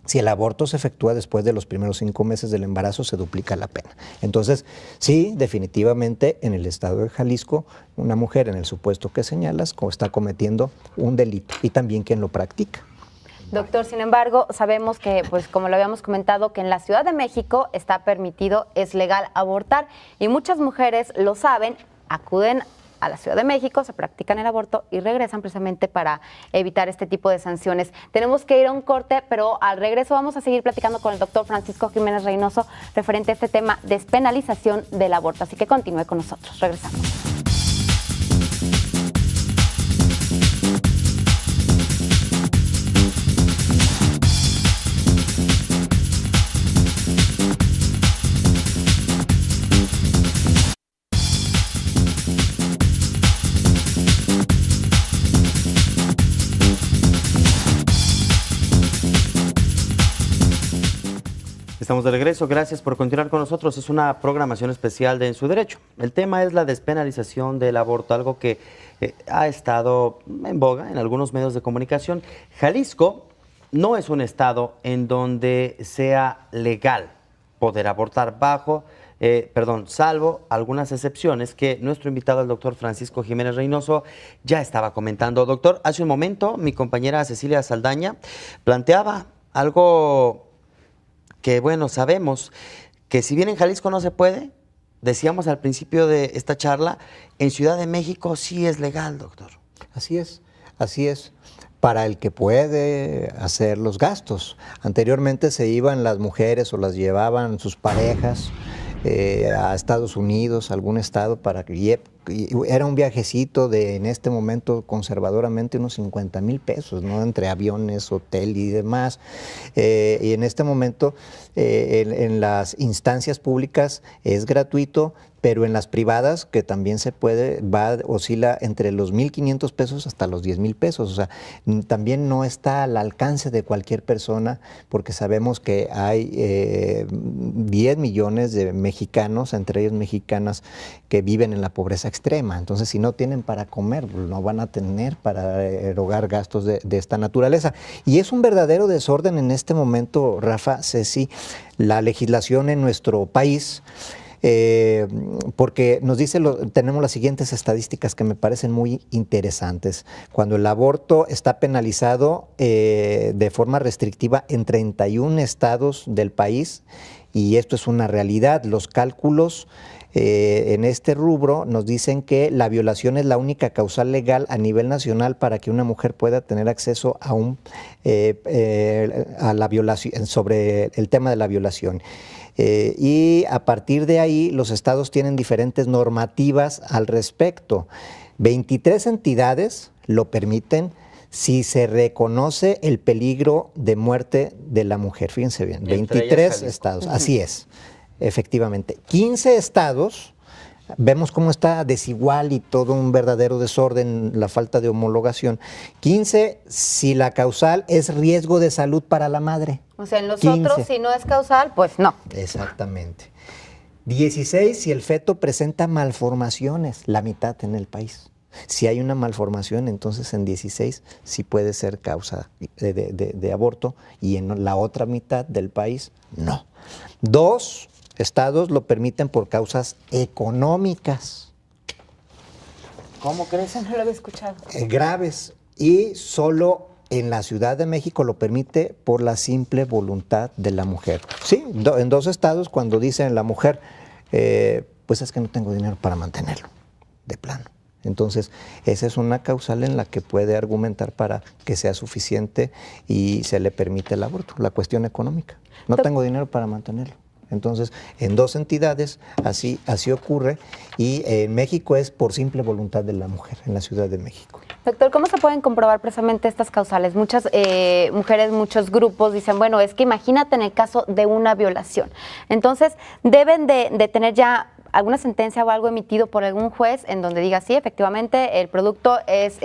Si el aborto se efectúa después de los primeros 5 meses del embarazo, se duplica la pena. Entonces, sí, definitivamente en el estado de Jalisco, una mujer en el supuesto que señalas está cometiendo un delito, y también quien lo practica. Doctor, sin embargo, sabemos que, pues como lo habíamos comentado, que en la Ciudad de México está permitido, es legal abortar, y muchas mujeres lo saben, acuden a la Ciudad de México, se practican el aborto y regresan precisamente para evitar este tipo de sanciones. Tenemos que ir a un corte, pero al regreso vamos a seguir platicando con el doctor Francisco Jiménez Reynoso referente a este tema, despenalización del aborto. Así que continúe con nosotros. Regresamos. Estamos de regreso, gracias por continuar con nosotros. Es una programación especial de En Su Derecho. El tema es la despenalización del aborto, algo que ha estado en boga en algunos medios de comunicación. Jalisco no es un estado en donde sea legal poder abortar bajo salvo algunas excepciones que nuestro invitado, el doctor Francisco Jiménez Reynoso, ya estaba comentando. Doctor, hace un momento mi compañera Cecilia Saldaña planteaba algo que, bueno, sabemos que si bien en Jalisco no se puede, decíamos al principio de esta charla, en Ciudad de México sí es legal, doctor. Así es, así es. Para el que puede hacer los gastos. Anteriormente se iban las mujeres o las llevaban sus parejas a Estados Unidos, a algún estado, para que era un viajecito de, en este momento, conservadoramente, unos 50,000 pesos, ¿no? Entre aviones, hotel y demás. Y en este momento, en las instancias públicas es gratuito, pero en las privadas, que también se puede, oscila entre los 1,500 pesos hasta los 10,000 pesos. O sea, también no está al alcance de cualquier persona, porque sabemos que hay 10 millones de mexicanos, entre ellos mexicanas, que viven en la pobreza extrema. Entonces, si no tienen para comer, no van a tener para erogar gastos de esta naturaleza. Y es un verdadero desorden en este momento, Rafa, Ceci, la legislación en nuestro país. Porque nos dice, tenemos las siguientes estadísticas que me parecen muy interesantes. Cuando el aborto está penalizado de forma restrictiva en 31 estados del país, y esto es una realidad, los cálculos en este rubro nos dicen que la violación es la única causal legal a nivel nacional para que una mujer pueda tener acceso a la violación, sobre el tema de la violación. Y a partir de ahí los estados tienen diferentes normativas al respecto. 23 entidades lo permiten si se reconoce el peligro de muerte de la mujer. Fíjense bien, 23 estados, así es, efectivamente. 15 estados, vemos cómo está desigual y todo un verdadero desorden, la falta de homologación. 15, si la causal es riesgo de salud para la madre. O sea, en los otros, si no es causal, pues no. Exactamente. 16, si el feto presenta malformaciones, la mitad en el país. Si hay una malformación, entonces en 16 sí puede ser causa de aborto, y en la otra mitad del país, no. 2 estados lo permiten por causas económicas. ¿Cómo crees? No lo había escuchado. Graves. Y solo en la Ciudad de México lo permite por la simple voluntad de la mujer. Sí, en 2 estados, cuando dicen la mujer, pues es que no tengo dinero para mantenerlo, de plano. Entonces, esa es una causal en la que puede argumentar para que sea suficiente y se le permite el aborto, la cuestión económica. No tengo dinero para mantenerlo. Entonces, en 2 entidades así ocurre, y en México es por simple voluntad de la mujer, en la Ciudad de México. Doctor, ¿cómo se pueden comprobar precisamente estas causales? Muchas mujeres, muchos grupos dicen, bueno, es que imagínate en el caso de una violación. Entonces, deben de tener ya alguna sentencia o algo emitido por algún juez en donde diga, sí, efectivamente, el producto es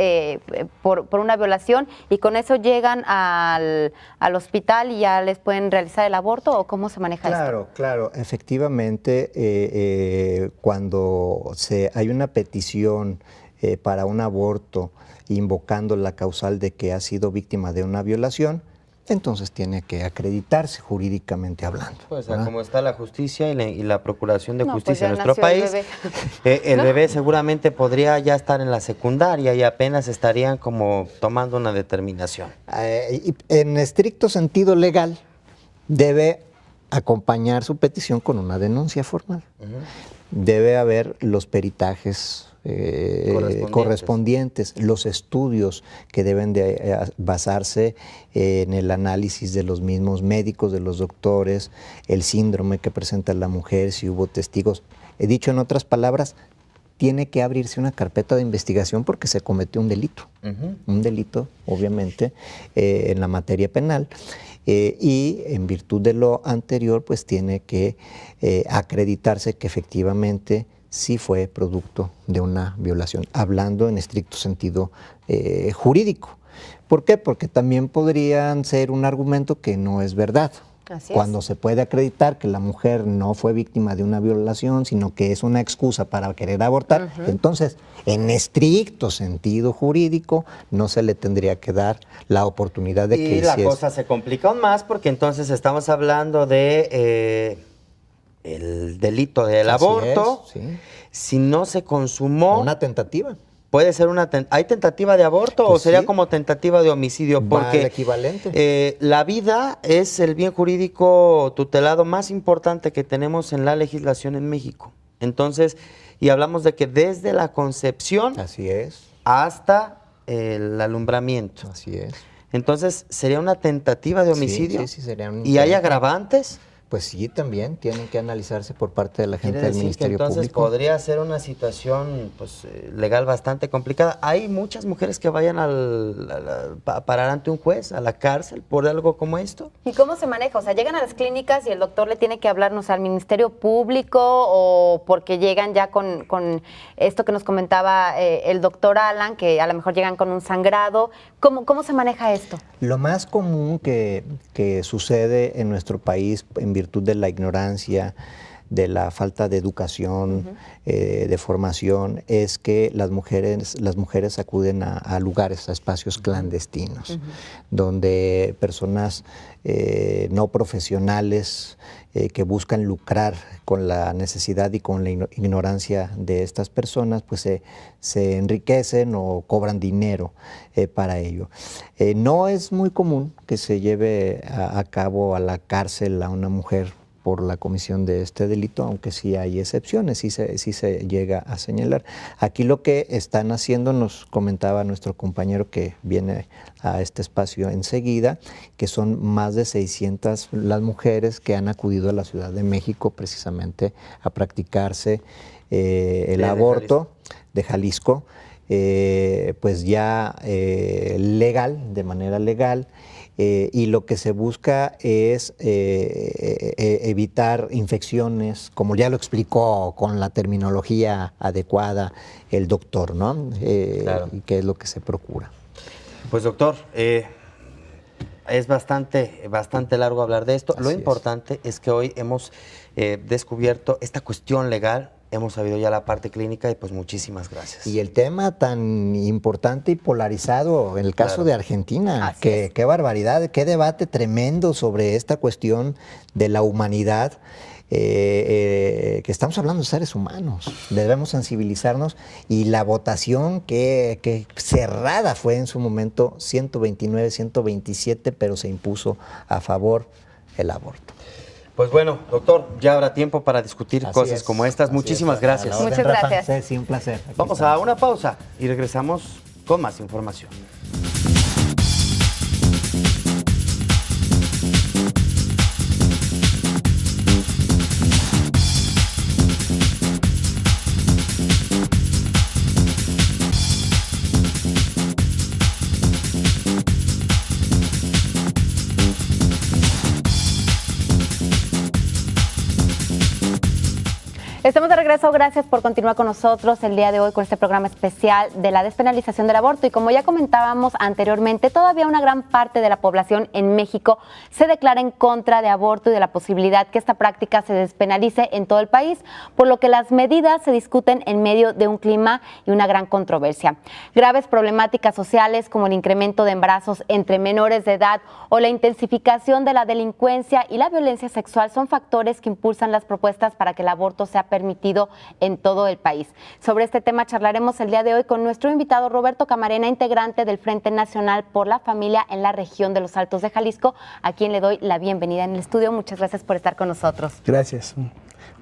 por una violación, y con eso llegan al hospital y ya les pueden realizar el aborto, ¿o cómo se maneja esto? Claro, efectivamente, cuando hay una petición para un aborto invocando la causal de que ha sido víctima de una violación, entonces tiene que acreditarse jurídicamente hablando. Pues como está la justicia y la procuración de justicia pues en nuestro país, el bebé seguramente podría ya estar en la secundaria y apenas estarían como tomando una determinación. En estricto sentido legal, debe acompañar su petición con una denuncia formal. Debe haber los peritajes correspondientes, los estudios que deben de basarse en el análisis de los mismos médicos, de los doctores, el síndrome que presenta la mujer, si hubo testigos. He dicho en otras palabras, tiene que abrirse una carpeta de investigación porque se cometió un delito. Un delito, obviamente, en la materia penal. Y en virtud de lo anterior, pues tiene que acreditarse que efectivamente sí fue producto de una violación, hablando en estricto sentido jurídico. ¿Por qué? Porque también podrían ser un argumento que no es verdad. Cuando se puede acreditar que la mujer no fue víctima de una violación, sino que es una excusa para querer abortar, entonces, en estricto sentido jurídico, no se le tendría que dar la oportunidad de que hiciese. Y la cosa se complica aún más porque entonces estamos hablando de el delito del aborto, es, sí. Si no se consumó... Una tentativa. Puede ser ¿hay tentativa de aborto Pues o sería sí. como tentativa de homicidio? Va Porque el equivalente. la vida es el bien jurídico tutelado más importante que tenemos en la legislación en México. Entonces, y hablamos de que desde la concepción Así es, hasta el alumbramiento. así es. Entonces, ¿sería una tentativa de homicidio? Sí, sería un ¿Y hay intento. agravantes? Pues sí, también tienen que analizarse por parte de la gente Quiere del decir que Ministerio entonces Público. podría ser una situación legal bastante complicada. Hay muchas mujeres que vayan a parar ante un juez, a la cárcel, por algo como esto. ¿Y cómo se maneja? O sea, llegan a las clínicas y el doctor le tiene que hablarnos al Ministerio Público o porque llegan ya con esto que nos comentaba el doctor Alan, que a lo mejor llegan con un sangrado. ¿Cómo se maneja esto? Lo más común que sucede en nuestro país en virtud de la ignorancia, de la falta de educación, de formación, es que las mujeres acuden a lugares, a espacios clandestinos, donde personas no profesionales que buscan lucrar con la necesidad y con la ignorancia de estas personas, pues se enriquecen o cobran dinero para ello. No es muy común que se lleve a cabo a la cárcel a una mujer por la comisión de este delito, aunque sí hay excepciones, sí se llega a señalar. Aquí lo que están haciendo, nos comentaba nuestro compañero que viene a este espacio enseguida, que son más de 600 las mujeres que han acudido a la Ciudad de México precisamente a practicarse el aborto de Jalisco, pues ya legal, de manera legal. Y lo que se busca es evitar infecciones, como ya lo explicó con la terminología adecuada el doctor, ¿no? Claro. Y qué es lo que se procura. Pues doctor, es bastante largo hablar de esto. Lo importante es que hoy hemos descubierto esta cuestión legal. Hemos sabido ya la parte clínica y pues muchísimas gracias. Y el tema tan importante y polarizado en el caso de Argentina, qué barbaridad, qué debate tremendo sobre esta cuestión de la humanidad, que estamos hablando de seres humanos, debemos sensibilizarnos y la votación que cerrada fue en su momento 129, 127, pero se impuso a favor el aborto. Pues bueno, doctor, ya habrá tiempo para discutir cosas como estas. Muchísimas gracias. Muchas gracias. Sí, un placer. Vamos a una pausa y regresamos con más información. Estamos de regreso, gracias por continuar con nosotros el día de hoy con este programa especial de la despenalización del aborto. Y como ya comentábamos anteriormente, todavía una gran parte de la población en México se declara en contra de aborto y de la posibilidad que esta práctica se despenalice en todo el país, por lo que las medidas se discuten en medio de un clima y una gran controversia. Graves problemáticas sociales como el incremento de embarazos entre menores de edad o la intensificación de la delincuencia y la violencia sexual son factores que impulsan las propuestas para que el aborto sea permitido en todo el país. Sobre este tema charlaremos el día de hoy con nuestro invitado Roberto Camarena, integrante del Frente Nacional por la Familia en la región de Los Altos de Jalisco, a quien le doy la bienvenida en el estudio. Muchas gracias por estar con nosotros. Gracias.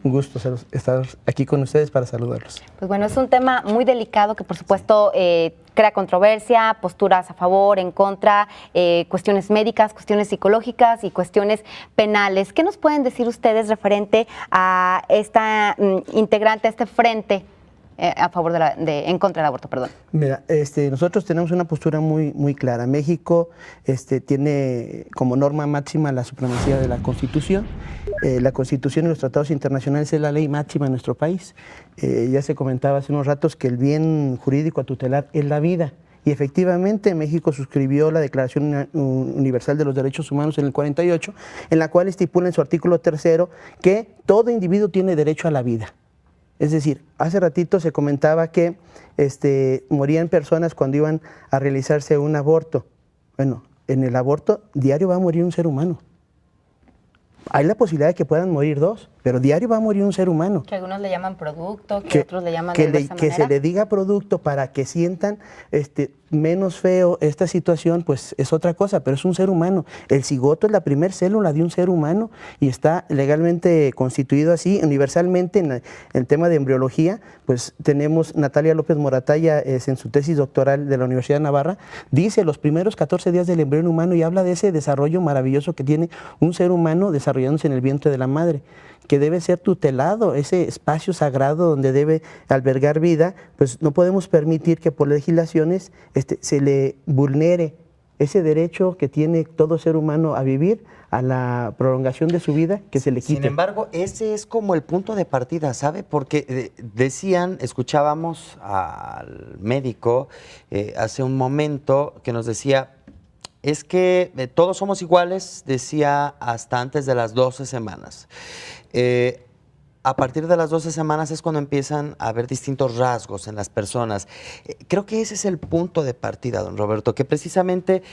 Un gusto estar aquí con ustedes para saludarlos. Pues bueno, es un tema muy delicado que por supuesto crea controversia, posturas a favor, en contra, cuestiones médicas, cuestiones psicológicas y cuestiones penales. ¿Qué nos pueden decir ustedes referente a esta integrante, a este frente a favor en contra del aborto, perdón? Mira, nosotros tenemos una postura muy clara. México tiene como norma máxima la supremacía de la Constitución. La Constitución y los tratados internacionales es la ley máxima en nuestro país. Ya se comentaba hace unos ratos que el bien jurídico a tutelar es la vida. Y efectivamente México suscribió la Declaración Universal de los Derechos Humanos en el 48, en la cual estipula en su artículo 3 que todo individuo tiene derecho a la vida. Es decir, hace ratito se comentaba que morían personas cuando iban a realizarse un aborto. Bueno, en el aborto diario va a morir un ser humano. hay la posibilidad de que puedan morir 2, pero diario va a morir un ser humano. Que algunos le llaman producto, que otros le llaman que, de esa que manera. se le diga producto para que sientan menos feo esta situación, pues es otra cosa, pero es un ser humano. El cigoto es la primer célula de un ser humano y está legalmente constituido así, universalmente en el tema de embriología. Pues tenemos Natalia López Moratalla en su tesis doctoral de la Universidad de Navarra, dice los primeros 14 días del embrión humano y habla de ese desarrollo maravilloso que tiene un ser humano desarrollándose en el vientre de la madre, que debe ser tutelado, ese espacio sagrado donde debe albergar vida. Pues no podemos permitir que por legislaciones se le vulnere ese derecho que tiene todo ser humano a vivir, a la prolongación de su vida, que se le quite. Sin embargo, ese es como el punto de partida, ¿sabe? Porque escuchábamos al médico hace un momento que nos decía, es que todos somos iguales, decía, hasta antes de las 12 semanas. A partir de las 12 semanas es cuando empiezan a haber distintos rasgos en las personas. Creo que ese es el punto de partida, don Roberto, que precisamente,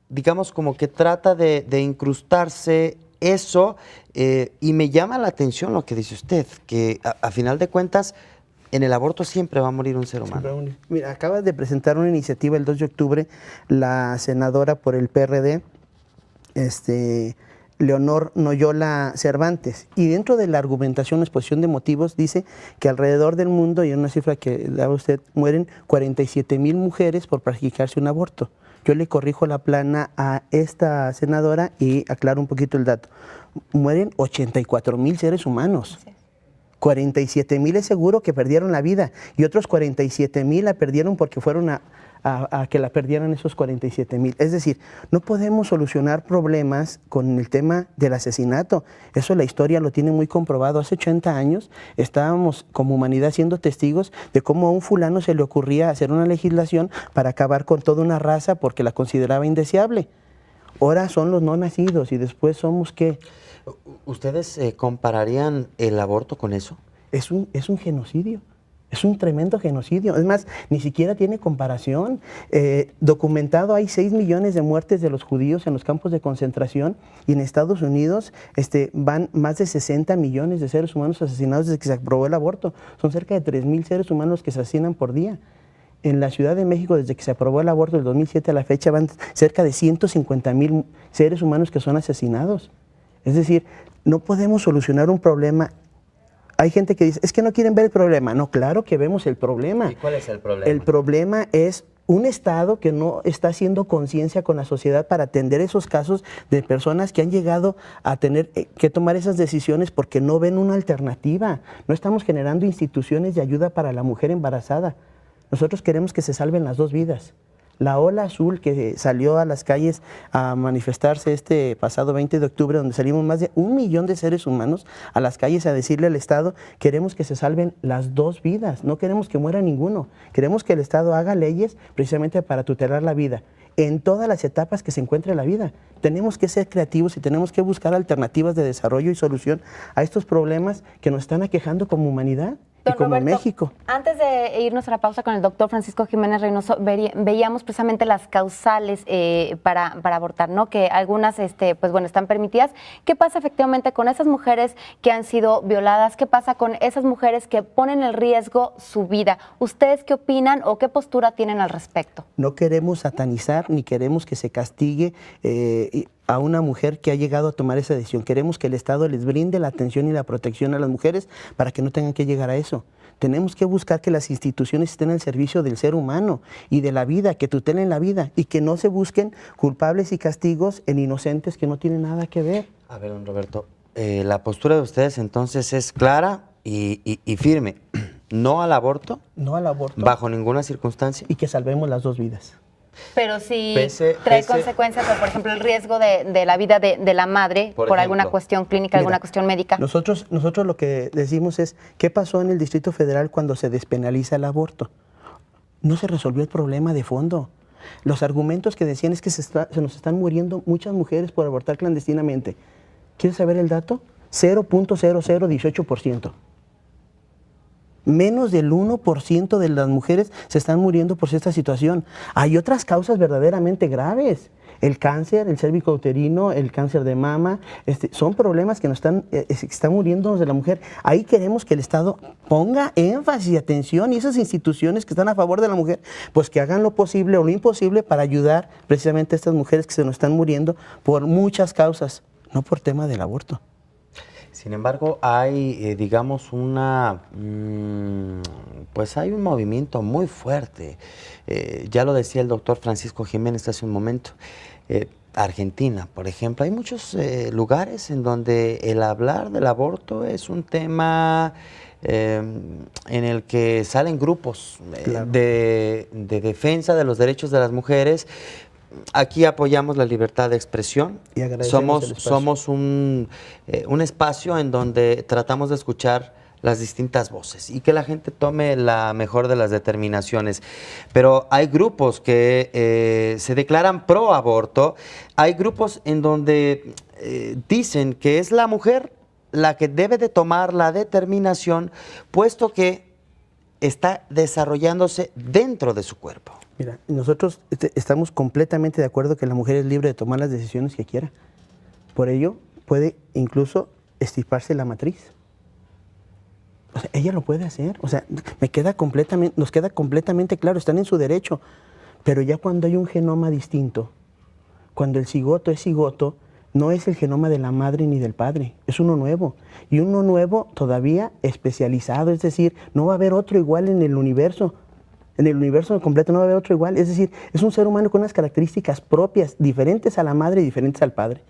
digamos, como que trata de incrustarse eso, y me llama la atención lo que dice usted, que a final de cuentas, en el aborto siempre va a morir un ser humano. Mira, acaba de presentar una iniciativa el 2 de octubre la senadora por el PRD, Leonor Noyola Cervantes, y dentro de la argumentación, exposición de motivos, dice que alrededor del mundo, y una cifra que daba usted, mueren 47,000 mujeres por practicarse un aborto. Yo le corrijo la plana a esta senadora y aclaro un poquito el dato. Mueren 84,000 seres humanos. 47,000 es seguro que perdieron la vida y otros 47,000 la perdieron porque fueron a que la perdieran esos 47,000. Es decir, no podemos solucionar problemas con el tema del asesinato. Eso la historia lo tiene muy comprobado. Hace 80 años estábamos como humanidad siendo testigos de cómo a un fulano se le ocurría hacer una legislación para acabar con toda una raza porque la consideraba indeseable. Ahora son los no nacidos y después somos ¿qué? ¿Ustedes compararían el aborto con eso? Es un genocidio. Es un tremendo genocidio. Es más, ni siquiera tiene comparación. Documentado hay 6 millones de muertes de los judíos en los campos de concentración y en Estados Unidos van más de 60 millones de seres humanos asesinados desde que se aprobó el aborto. Son cerca de 3,000 seres humanos que se asesinan por día. En la Ciudad de México, desde que se aprobó el aborto del 2007 a la fecha, van cerca de 150,000 seres humanos que son asesinados. Es decir, no podemos solucionar un problema. Hay gente que dice, es que no quieren ver el problema. No, claro que vemos el problema. ¿Y cuál es el problema? El problema es un Estado que no está haciendo conciencia con la sociedad para atender esos casos de personas que han llegado a tener que tomar esas decisiones porque no ven una alternativa. No estamos generando instituciones de ayuda para la mujer embarazada. Nosotros queremos que se salven las 2 vidas. La ola azul que salió a las calles a manifestarse este pasado 20 de octubre, donde salimos más de 1 millón de seres humanos a las calles a decirle al Estado, queremos que se salven las 2 vidas, no queremos que muera ninguno. Queremos que el Estado haga leyes precisamente para tutelar la vida en todas las etapas que se encuentre la vida. Tenemos que ser creativos y tenemos que buscar alternativas de desarrollo y solución a estos problemas que nos están aquejando como humanidad. Y como Roberto, México. Antes de irnos a la pausa con el doctor Francisco Jiménez Reynoso, veíamos precisamente las causales para abortar, ¿no? Que algunas, pues bueno, están permitidas. ¿Qué pasa efectivamente con esas mujeres que han sido violadas? ¿Qué pasa con esas mujeres que ponen en riesgo su vida? ¿Ustedes qué opinan o qué postura tienen al respecto? No queremos satanizar ni queremos que se castigue a una mujer que ha llegado a tomar esa decisión. Queremos que el Estado les brinde la atención y la protección a las mujeres para que no tengan que llegar a eso. Tenemos que buscar que las instituciones estén al servicio del ser humano y de la vida, que tutelen la vida y que no se busquen culpables y castigos en inocentes que no tienen nada que ver. A ver, don Roberto, la postura de ustedes entonces es clara y firme. ¿No al aborto? No al aborto. ¿Bajo ninguna circunstancia? Y que salvemos las 2 vidas. Pero si trae consecuencias, por ejemplo, el riesgo de la vida de la madre por alguna cuestión clínica, alguna cuestión médica. Nosotros lo que decimos es, ¿qué pasó en el Distrito Federal cuando se despenaliza el aborto? No se resolvió el problema de fondo. Los argumentos que decían es que se nos están muriendo muchas mujeres por abortar clandestinamente. ¿Quieres saber el dato? 0.0018%. Menos del 1% de las mujeres se están muriendo por esta situación. Hay otras causas verdaderamente graves. El cáncer, el cérvico-uterino, el cáncer de mama, son problemas que nos están muriéndonos de la mujer. Ahí queremos que el Estado ponga énfasis y atención, y esas instituciones que están a favor de la mujer, pues que hagan lo posible o lo imposible para ayudar precisamente a estas mujeres que se nos están muriendo por muchas causas, no por tema del aborto. Sin embargo, hay, digamos, pues hay un movimiento muy fuerte. Ya lo decía el doctor Francisco Jiménez hace un momento. Argentina, por ejemplo, hay muchos lugares en donde el hablar del aborto es un tema en el que salen grupos Claro. de defensa de los derechos de las mujeres. Aquí apoyamos la libertad de expresión. Y agradecemos el espacio. Somos un espacio en donde tratamos de escuchar las distintas voces y que la gente tome la mejor de las determinaciones. Pero hay grupos que se declaran pro aborto, hay grupos en donde dicen que es la mujer la que debe de tomar la determinación, puesto que está desarrollándose dentro de su cuerpo. Mira, nosotros estamos completamente de acuerdo que la mujer es libre de tomar las decisiones que quiera. Por ello, puede incluso extirparse la matriz. O sea, ella lo puede hacer. O sea, nos queda completamente claro, están en su derecho. Pero ya cuando hay un genoma distinto, cuando el cigoto es cigoto, no es el genoma de la madre ni del padre, es uno nuevo. Y uno nuevo todavía especializado, es decir, no va a haber otro igual en el universo. En el universo completo no va a haber otro igual. Es decir, es un ser humano con unas características propias, diferentes a la madre y diferentes al padre.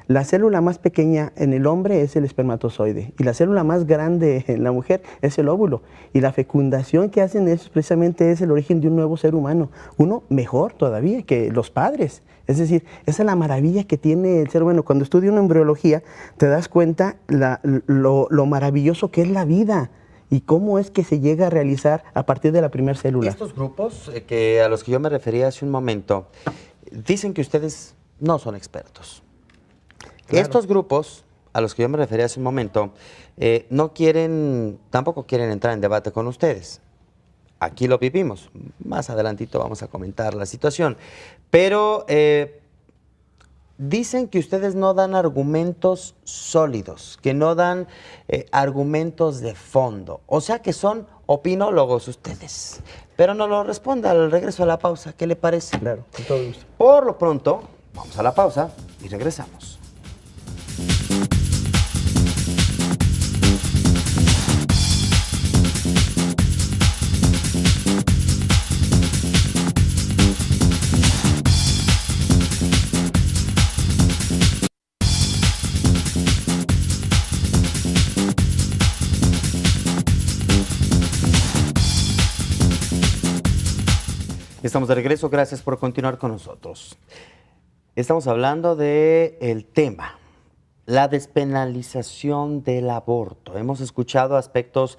La célula más pequeña en el hombre es el espermatozoide y la célula más grande en la mujer es el óvulo. Y la fecundación que hacen precisamente es el origen de un nuevo ser humano, uno mejor todavía que los padres. Es decir, esa es la maravilla que tiene el ser humano. Cuando estudias una embriología te das cuenta lo maravilloso que es la vida y cómo es que se llega a realizar a partir de la primera célula. Estos grupos a los que yo me refería hace un momento, dicen que ustedes no son expertos. Claro. Estos grupos a los que yo me refería hace un momento tampoco quieren entrar en debate con ustedes. Aquí lo vivimos. Más adelantito vamos a comentar la situación. Pero dicen que ustedes no dan argumentos sólidos, que no dan argumentos de fondo. O sea que son opinólogos ustedes. Pero no lo responda al regreso a la pausa. ¿Qué le parece? Claro, con todo gusto. Por lo pronto, vamos a la pausa y regresamos. Estamos de regreso, gracias por continuar con nosotros. Estamos hablando del tema, la despenalización del aborto. Hemos escuchado aspectos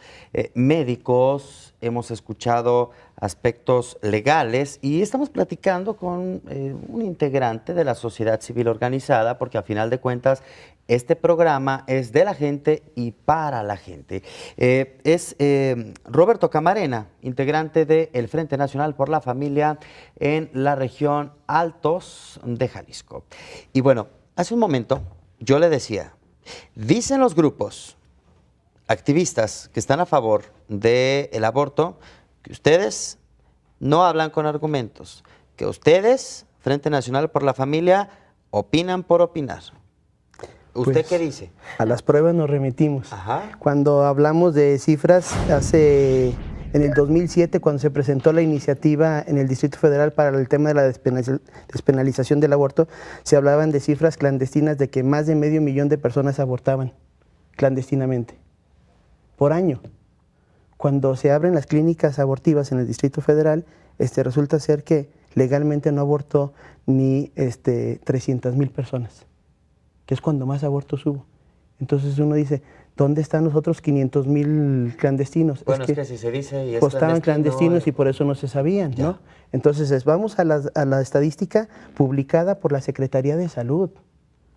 médicos, hemos escuchado aspectos legales y estamos platicando con un integrante de la sociedad civil organizada, porque a final de cuentas este programa es de la gente y para la gente. Es Roberto Camarena, integrante del Frente Nacional por la Familia en la región Altos de Jalisco. Y bueno, hace un momento yo le decía, dicen los grupos activistas que están a favor del aborto que ustedes no hablan con argumentos, que ustedes, Frente Nacional por la Familia, opinan por opinar. ¿Usted Pues, qué dice? A las pruebas nos remitimos. Ajá. Cuando hablamos de cifras, en el 2007, cuando se presentó la iniciativa en el Distrito Federal para el tema de la despenalización del aborto, se hablaban de cifras clandestinas de que más de 500,000 de personas abortaban clandestinamente por año. Cuando se abren las clínicas abortivas en el Distrito Federal, resulta ser que legalmente no abortó ni 300,000 personas, que es cuando más abortos hubo. Entonces uno dice, ¿dónde están los otros 500,000 clandestinos? Bueno, es que si se dice y es pues estaban clandestinos y por eso no se sabían, Ya. ¿no? Entonces vamos a la estadística publicada por la Secretaría de Salud.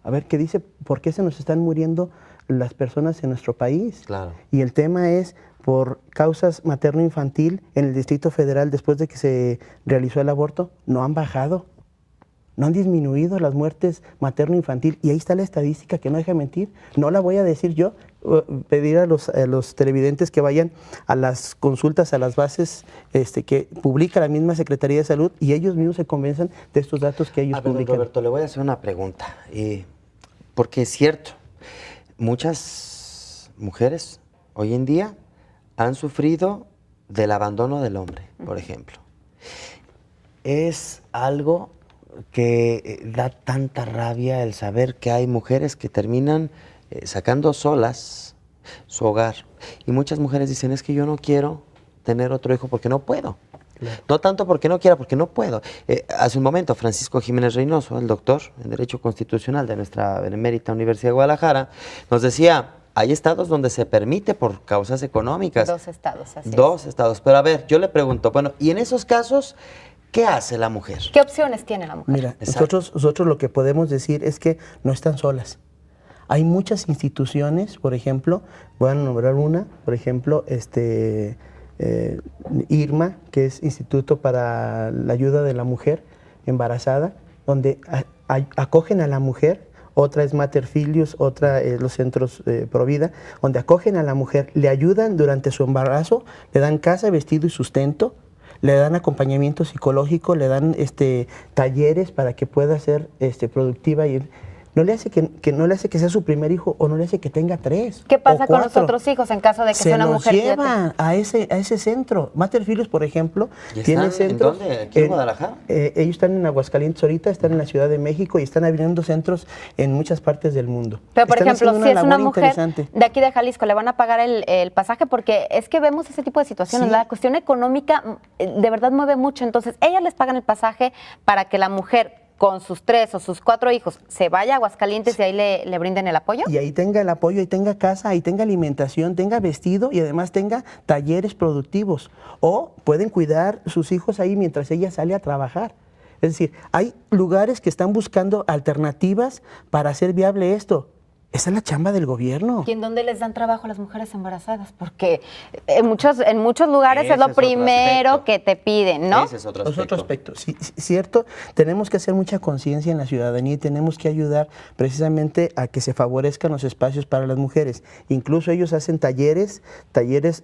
A ver qué dice, ¿por qué se nos están muriendo las personas en nuestro país? Claro. Y el tema es por causas materno-infantil en el Distrito Federal después de que se realizó el aborto, no han bajado. no han disminuido las muertes materno-infantil. Y ahí está la estadística que no deja mentir. No la voy a decir yo. Pedir a los televidentes que vayan a las consultas, a las bases que publica la misma Secretaría de Salud, y ellos mismos se convencen de estos datos que ellos publican. Roberto, le voy a hacer una pregunta, porque es cierto, muchas mujeres hoy en día han sufrido del abandono del hombre, por ejemplo. Es algo que da tanta rabia el saber que hay mujeres que terminan sacando solas su hogar. Y muchas mujeres dicen, es que yo no quiero tener otro hijo porque no puedo. Claro. No tanto porque no quiera, porque no puedo. Hace un momento, Francisco Jiménez Reynoso, el doctor en Derecho Constitucional de nuestra benemérita Universidad de Guadalajara, nos decía, hay estados donde se permite por causas económicas. 2 estados, así 2 estados. Pero a ver, yo le pregunto, bueno, y en esos casos, ¿qué hace la mujer? ¿Qué opciones tiene la mujer? Mira, nosotros lo que podemos decir es que no están solas. Hay muchas instituciones, por ejemplo, voy a nombrar una, por ejemplo, IRMA, que es Instituto para la Ayuda de la Mujer Embarazada, donde acogen a la mujer. Otra es Mater Filius, otra es los centros Provida, donde acogen a la mujer, le ayudan durante su embarazo, le dan casa, vestido y sustento, le dan acompañamiento psicológico, le dan talleres para que pueda ser productiva y no le hace no le hace que sea su primer hijo o no le hace que tenga 3. ¿Qué pasa con los otros hijos en caso de que sea una mujer? Se los llevan a ese centro. Mater Filius, por ejemplo, tiene centros. ¿En dónde? ¿Aquí en Guadalajara? Ellos están en Aguascalientes ahorita, están en la Ciudad de México y están abriendo centros en muchas partes del mundo. Pero, por ejemplo, si es una mujer de aquí de Jalisco, ¿le van a pagar el pasaje? Porque es que vemos ese tipo de situaciones. Sí. La cuestión económica de verdad mueve mucho. Entonces, ellas les pagan el pasaje para que la mujer con sus 3 o sus 4 hijos se vaya a Aguascalientes y ahí le brinden el apoyo. Y ahí tenga el apoyo, ahí tenga casa, ahí tenga alimentación, tenga vestido y además tenga talleres productivos. O pueden cuidar sus hijos ahí mientras ella sale a trabajar. Es decir, hay lugares que están buscando alternativas para hacer viable esto. Esa es la chamba del gobierno. ¿Y en dónde les dan trabajo a las mujeres embarazadas? Porque en muchos lugares es lo primero que te piden, ¿no? Ese es otro aspecto. Sí, cierto, tenemos que hacer mucha conciencia en la ciudadanía y tenemos que ayudar precisamente a que se favorezcan los espacios para las mujeres. Incluso ellos hacen talleres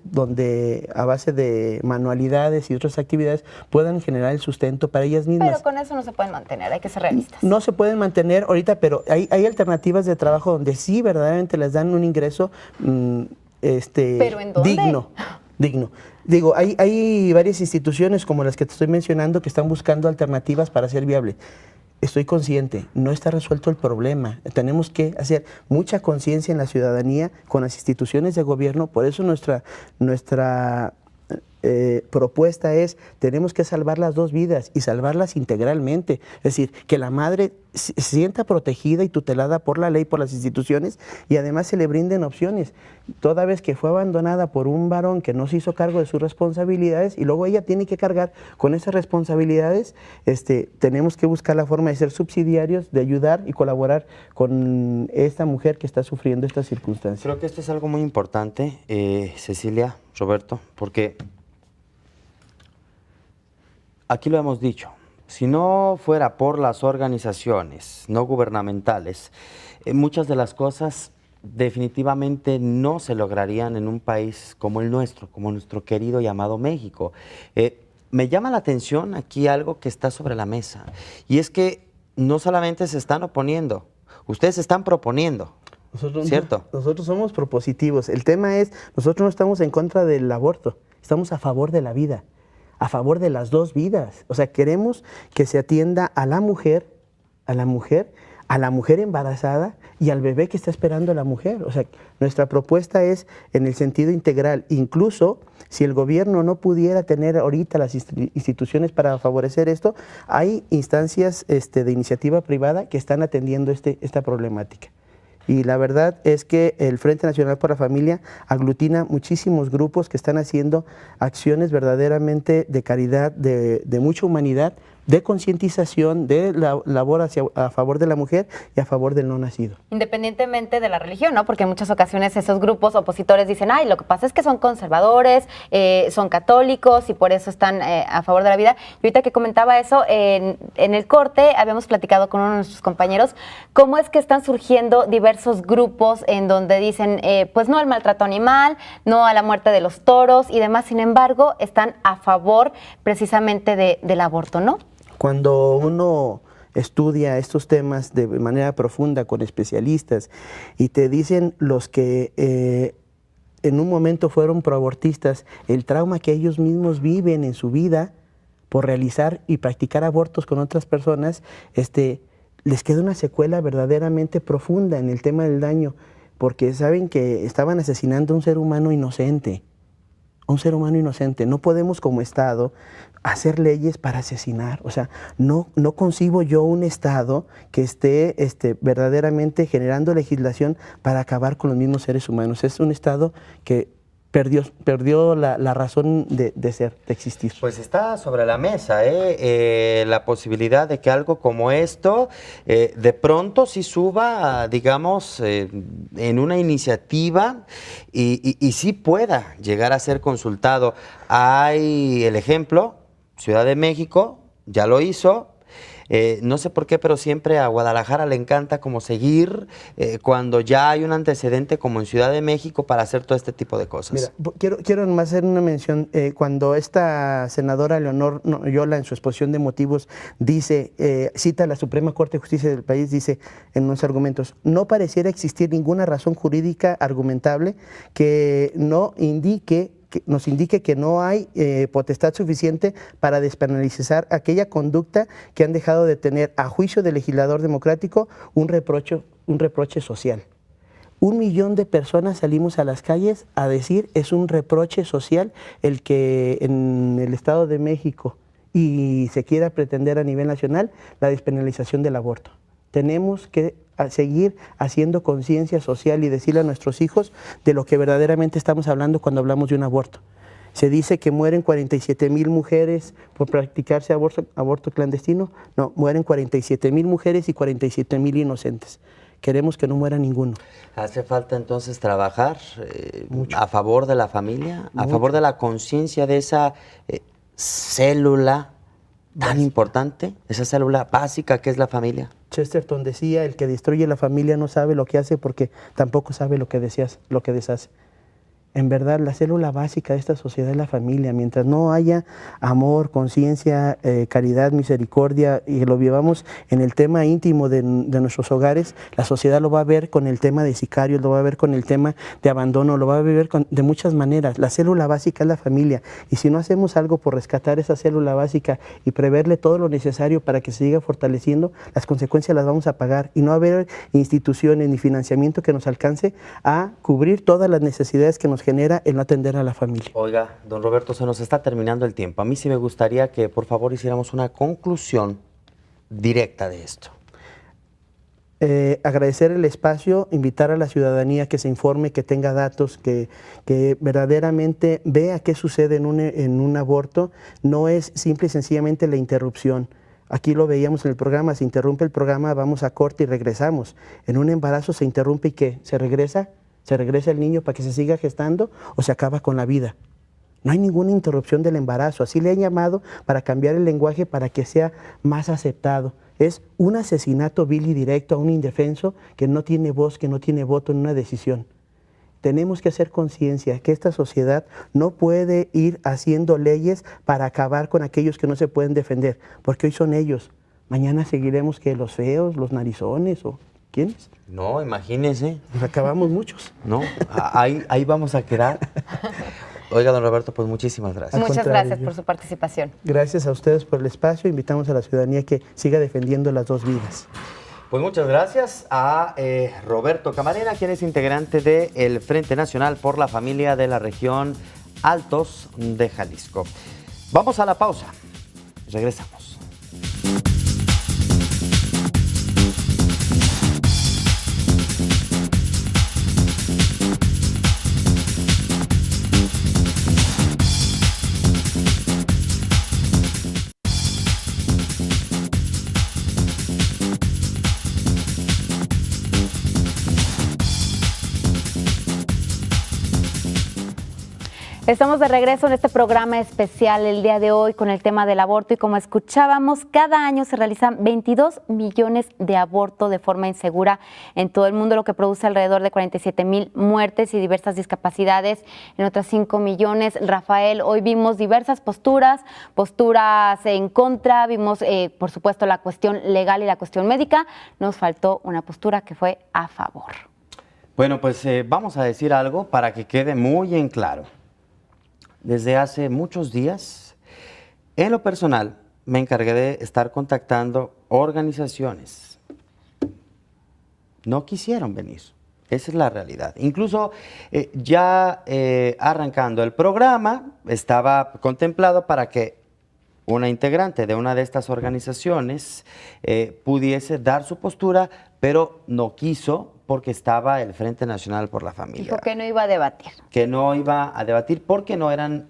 donde a base de manualidades y otras actividades puedan generar el sustento para ellas mismas. Pero con eso no se pueden mantener, hay que ser realistas. No se pueden mantener ahorita, pero hay alternativas de trabajo donde sí verdaderamente les dan un ingreso ¿Pero en dónde? digno. Digo, hay varias instituciones como las que te estoy mencionando que están buscando alternativas para ser viable. Estoy consciente, no está resuelto el problema. Tenemos que hacer mucha conciencia en la ciudadanía con las instituciones de gobierno. Por eso nuestra propuesta es, tenemos que salvar las 2 vidas y salvarlas integralmente. Es decir, que la madre se sienta protegida y tutelada por la ley, por las instituciones, y además se le brinden opciones. Toda vez que fue abandonada por un varón que no se hizo cargo de sus responsabilidades y luego ella tiene que cargar con esas responsabilidades, tenemos que buscar la forma de ser subsidiarios, de ayudar y colaborar con esta mujer que está sufriendo estas circunstancias. Creo que esto es algo muy importante, Cecilia, Roberto, porque aquí lo hemos dicho, si no fuera por las organizaciones no gubernamentales, muchas de las cosas definitivamente no se lograrían en un país como el nuestro, como nuestro querido y amado México. Me llama la atención aquí algo que está sobre la mesa, y es que no solamente se están oponiendo, ustedes están proponiendo. ¿Cierto? Nosotros somos propositivos. El tema es, nosotros no estamos en contra del aborto, estamos a favor de la vida, a favor de las 2 vidas. O sea, queremos que se atienda a la mujer embarazada y al bebé que está esperando la mujer. O sea, nuestra propuesta es en el sentido integral. Incluso si el gobierno no pudiera tener ahorita las instituciones para favorecer esto, hay instancias de iniciativa privada que están atendiendo esta problemática. Y la verdad es que el Frente Nacional por la Familia aglutina muchísimos grupos que están haciendo acciones verdaderamente de caridad, de mucha humanidad de concientización, de labor a favor de la mujer y a favor del no nacido. Independientemente de la religión, ¿no? Porque en muchas ocasiones esos grupos opositores dicen, ay, lo que pasa es que son conservadores, son católicos y por eso están a favor de la vida. Y ahorita que comentaba eso, en el corte habíamos platicado con uno de nuestros compañeros cómo es que están surgiendo diversos grupos en donde dicen, pues no al maltrato animal, no a la muerte de los toros y demás, sin embargo, están a favor precisamente del aborto, ¿no? Cuando uno estudia estos temas de manera profunda con especialistas y te dicen los que en un momento fueron proabortistas, el trauma que ellos mismos viven en su vida por realizar y practicar abortos con otras personas, les queda una secuela verdaderamente profunda en el tema del daño, porque saben que estaban asesinando a un ser humano inocente. Un ser humano inocente. No podemos como Estado hacer leyes para asesinar. O sea, no concibo yo un Estado que esté verdaderamente generando legislación para acabar con los mismos seres humanos. Es un Estado que perdió la razón de ser, de existir. Pues está sobre la mesa la posibilidad de que algo como esto de pronto sí suba, digamos, en una iniciativa y sí pueda llegar a ser consultado. Hay el ejemplo, Ciudad de México ya lo hizo. No sé por qué, pero siempre a Guadalajara le encanta como seguir cuando ya hay un antecedente como en Ciudad de México para hacer todo este tipo de cosas. Mira, quiero más hacer una mención. Cuando esta senadora Leonor Yola en su exposición de motivos dice, cita a la Suprema Corte de Justicia del país, dice en unos argumentos, no pareciera existir ninguna razón jurídica argumentable que nos indique que no hay potestad suficiente para despenalizar aquella conducta que han dejado de tener, a juicio del legislador democrático, un reproche social. 1 millón de personas salimos a las calles a decir es un reproche social el que en el Estado de México y se quiera pretender a nivel nacional la despenalización del aborto. Tenemos que seguir haciendo conciencia social y decirle a nuestros hijos de lo que verdaderamente estamos hablando cuando hablamos de un aborto. Se dice que mueren 47,000 mujeres por practicarse aborto clandestino. No, mueren 47,000 mujeres y 47,000 inocentes. Queremos que no muera ninguno. ¿Hace falta entonces trabajar a favor de la familia, a favor de la conciencia de esa célula tan importante, esa célula básica que es la familia? Chesterton decía, el que destruye la familia no sabe lo que hace porque tampoco sabe lo que deshace. En verdad, la célula básica de esta sociedad es la familia. Mientras no haya amor, conciencia, caridad, misericordia, y lo vivamos en el tema íntimo de nuestros hogares, la sociedad lo va a ver con el tema de sicarios, lo va a ver con el tema de abandono, lo va a ver de muchas maneras. La célula básica es la familia. Y si no hacemos algo por rescatar esa célula básica y preverle todo lo necesario para que se siga fortaleciendo, las consecuencias las vamos a pagar. Y no va a haber instituciones ni financiamiento que nos alcance a cubrir todas las necesidades que nos genera el no atender a la familia. Oiga, don Roberto, se nos está terminando el tiempo. A mí sí me gustaría que por favor hiciéramos una conclusión directa de esto. Agradecer el espacio, invitar a la ciudadanía que se informe, que tenga datos, que verdaderamente vea qué sucede en un aborto. No es simple y sencillamente la interrupción. Aquí lo veíamos en el programa, se interrumpe el programa, vamos a corte y regresamos. En un embarazo se interrumpe y ¿qué? ¿Se regresa? ¿Se regresa el niño para que se siga gestando o se acaba con la vida? No hay ninguna interrupción del embarazo. Así le han llamado para cambiar el lenguaje para que sea más aceptado. Es un asesinato vil y directo a un indefenso que no tiene voz, que no tiene voto en una decisión. Tenemos que hacer conciencia que esta sociedad no puede ir haciendo leyes para acabar con aquellos que no se pueden defender, porque hoy son ellos. Mañana seguiremos que los feos, los narizones o... ¿Quiénes? No, imagínese. Nos acabamos muchos. No, ahí vamos a quedar. Oiga, don Roberto, pues muchísimas gracias. Muchas gracias por su participación. Gracias a ustedes por el espacio. Invitamos a la ciudadanía que siga defendiendo las dos vidas. Pues muchas gracias a Roberto Camarena, quien es integrante del Frente Nacional por la Familia de la Región Altos de Jalisco. Vamos a la pausa. Regresamos. Estamos de regreso en este programa especial el día de hoy con el tema del aborto y como escuchábamos, cada año se realizan 22 millones de abortos de forma insegura en todo el mundo, lo que produce alrededor de 47,000 muertes y diversas discapacidades en otras 5 millones. Rafael, hoy vimos diversas posturas en contra, vimos por supuesto la cuestión legal y la cuestión médica, nos faltó una postura que fue a favor. Bueno, pues vamos a decir algo para que quede muy en claro. Desde hace muchos días, en lo personal, me encargué de estar contactando organizaciones. No quisieron venir, esa es la realidad. Incluso ya arrancando el programa, estaba contemplado para que una integrante de una de estas organizaciones pudiese dar su postura, pero no quiso porque estaba el Frente Nacional por la Familia. Dijo que no iba a debatir. Que no iba a debatir porque no eran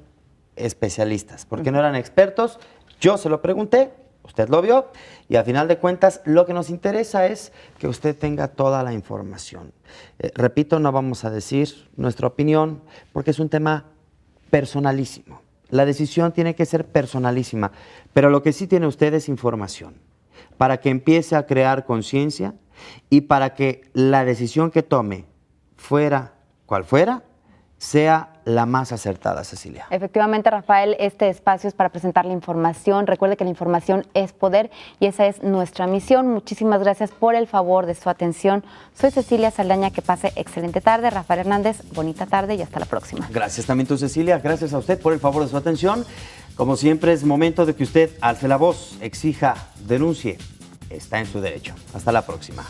especialistas, porque no eran expertos. Yo se lo pregunté, usted lo vio, y al final de cuentas lo que nos interesa es que usted tenga toda la información. Repito, no vamos a decir nuestra opinión porque es un tema personalísimo. La decisión tiene que ser personalísima, pero lo que sí tiene usted es información para que empiece a crear conciencia y para que la decisión que tome, fuera cual fuera, sea la más acertada, Cecilia. Efectivamente, Rafael, este espacio es para presentar la información. Recuerde que la información es poder y esa es nuestra misión. Muchísimas gracias por el favor de su atención. Soy Cecilia Saldaña, que pase excelente tarde. Rafael Hernández, bonita tarde y hasta la próxima. Gracias también tú, Cecilia. Gracias a usted por el favor de su atención. Como siempre, es momento de que usted alce la voz, exija, denuncie. Está en su derecho. Hasta la próxima.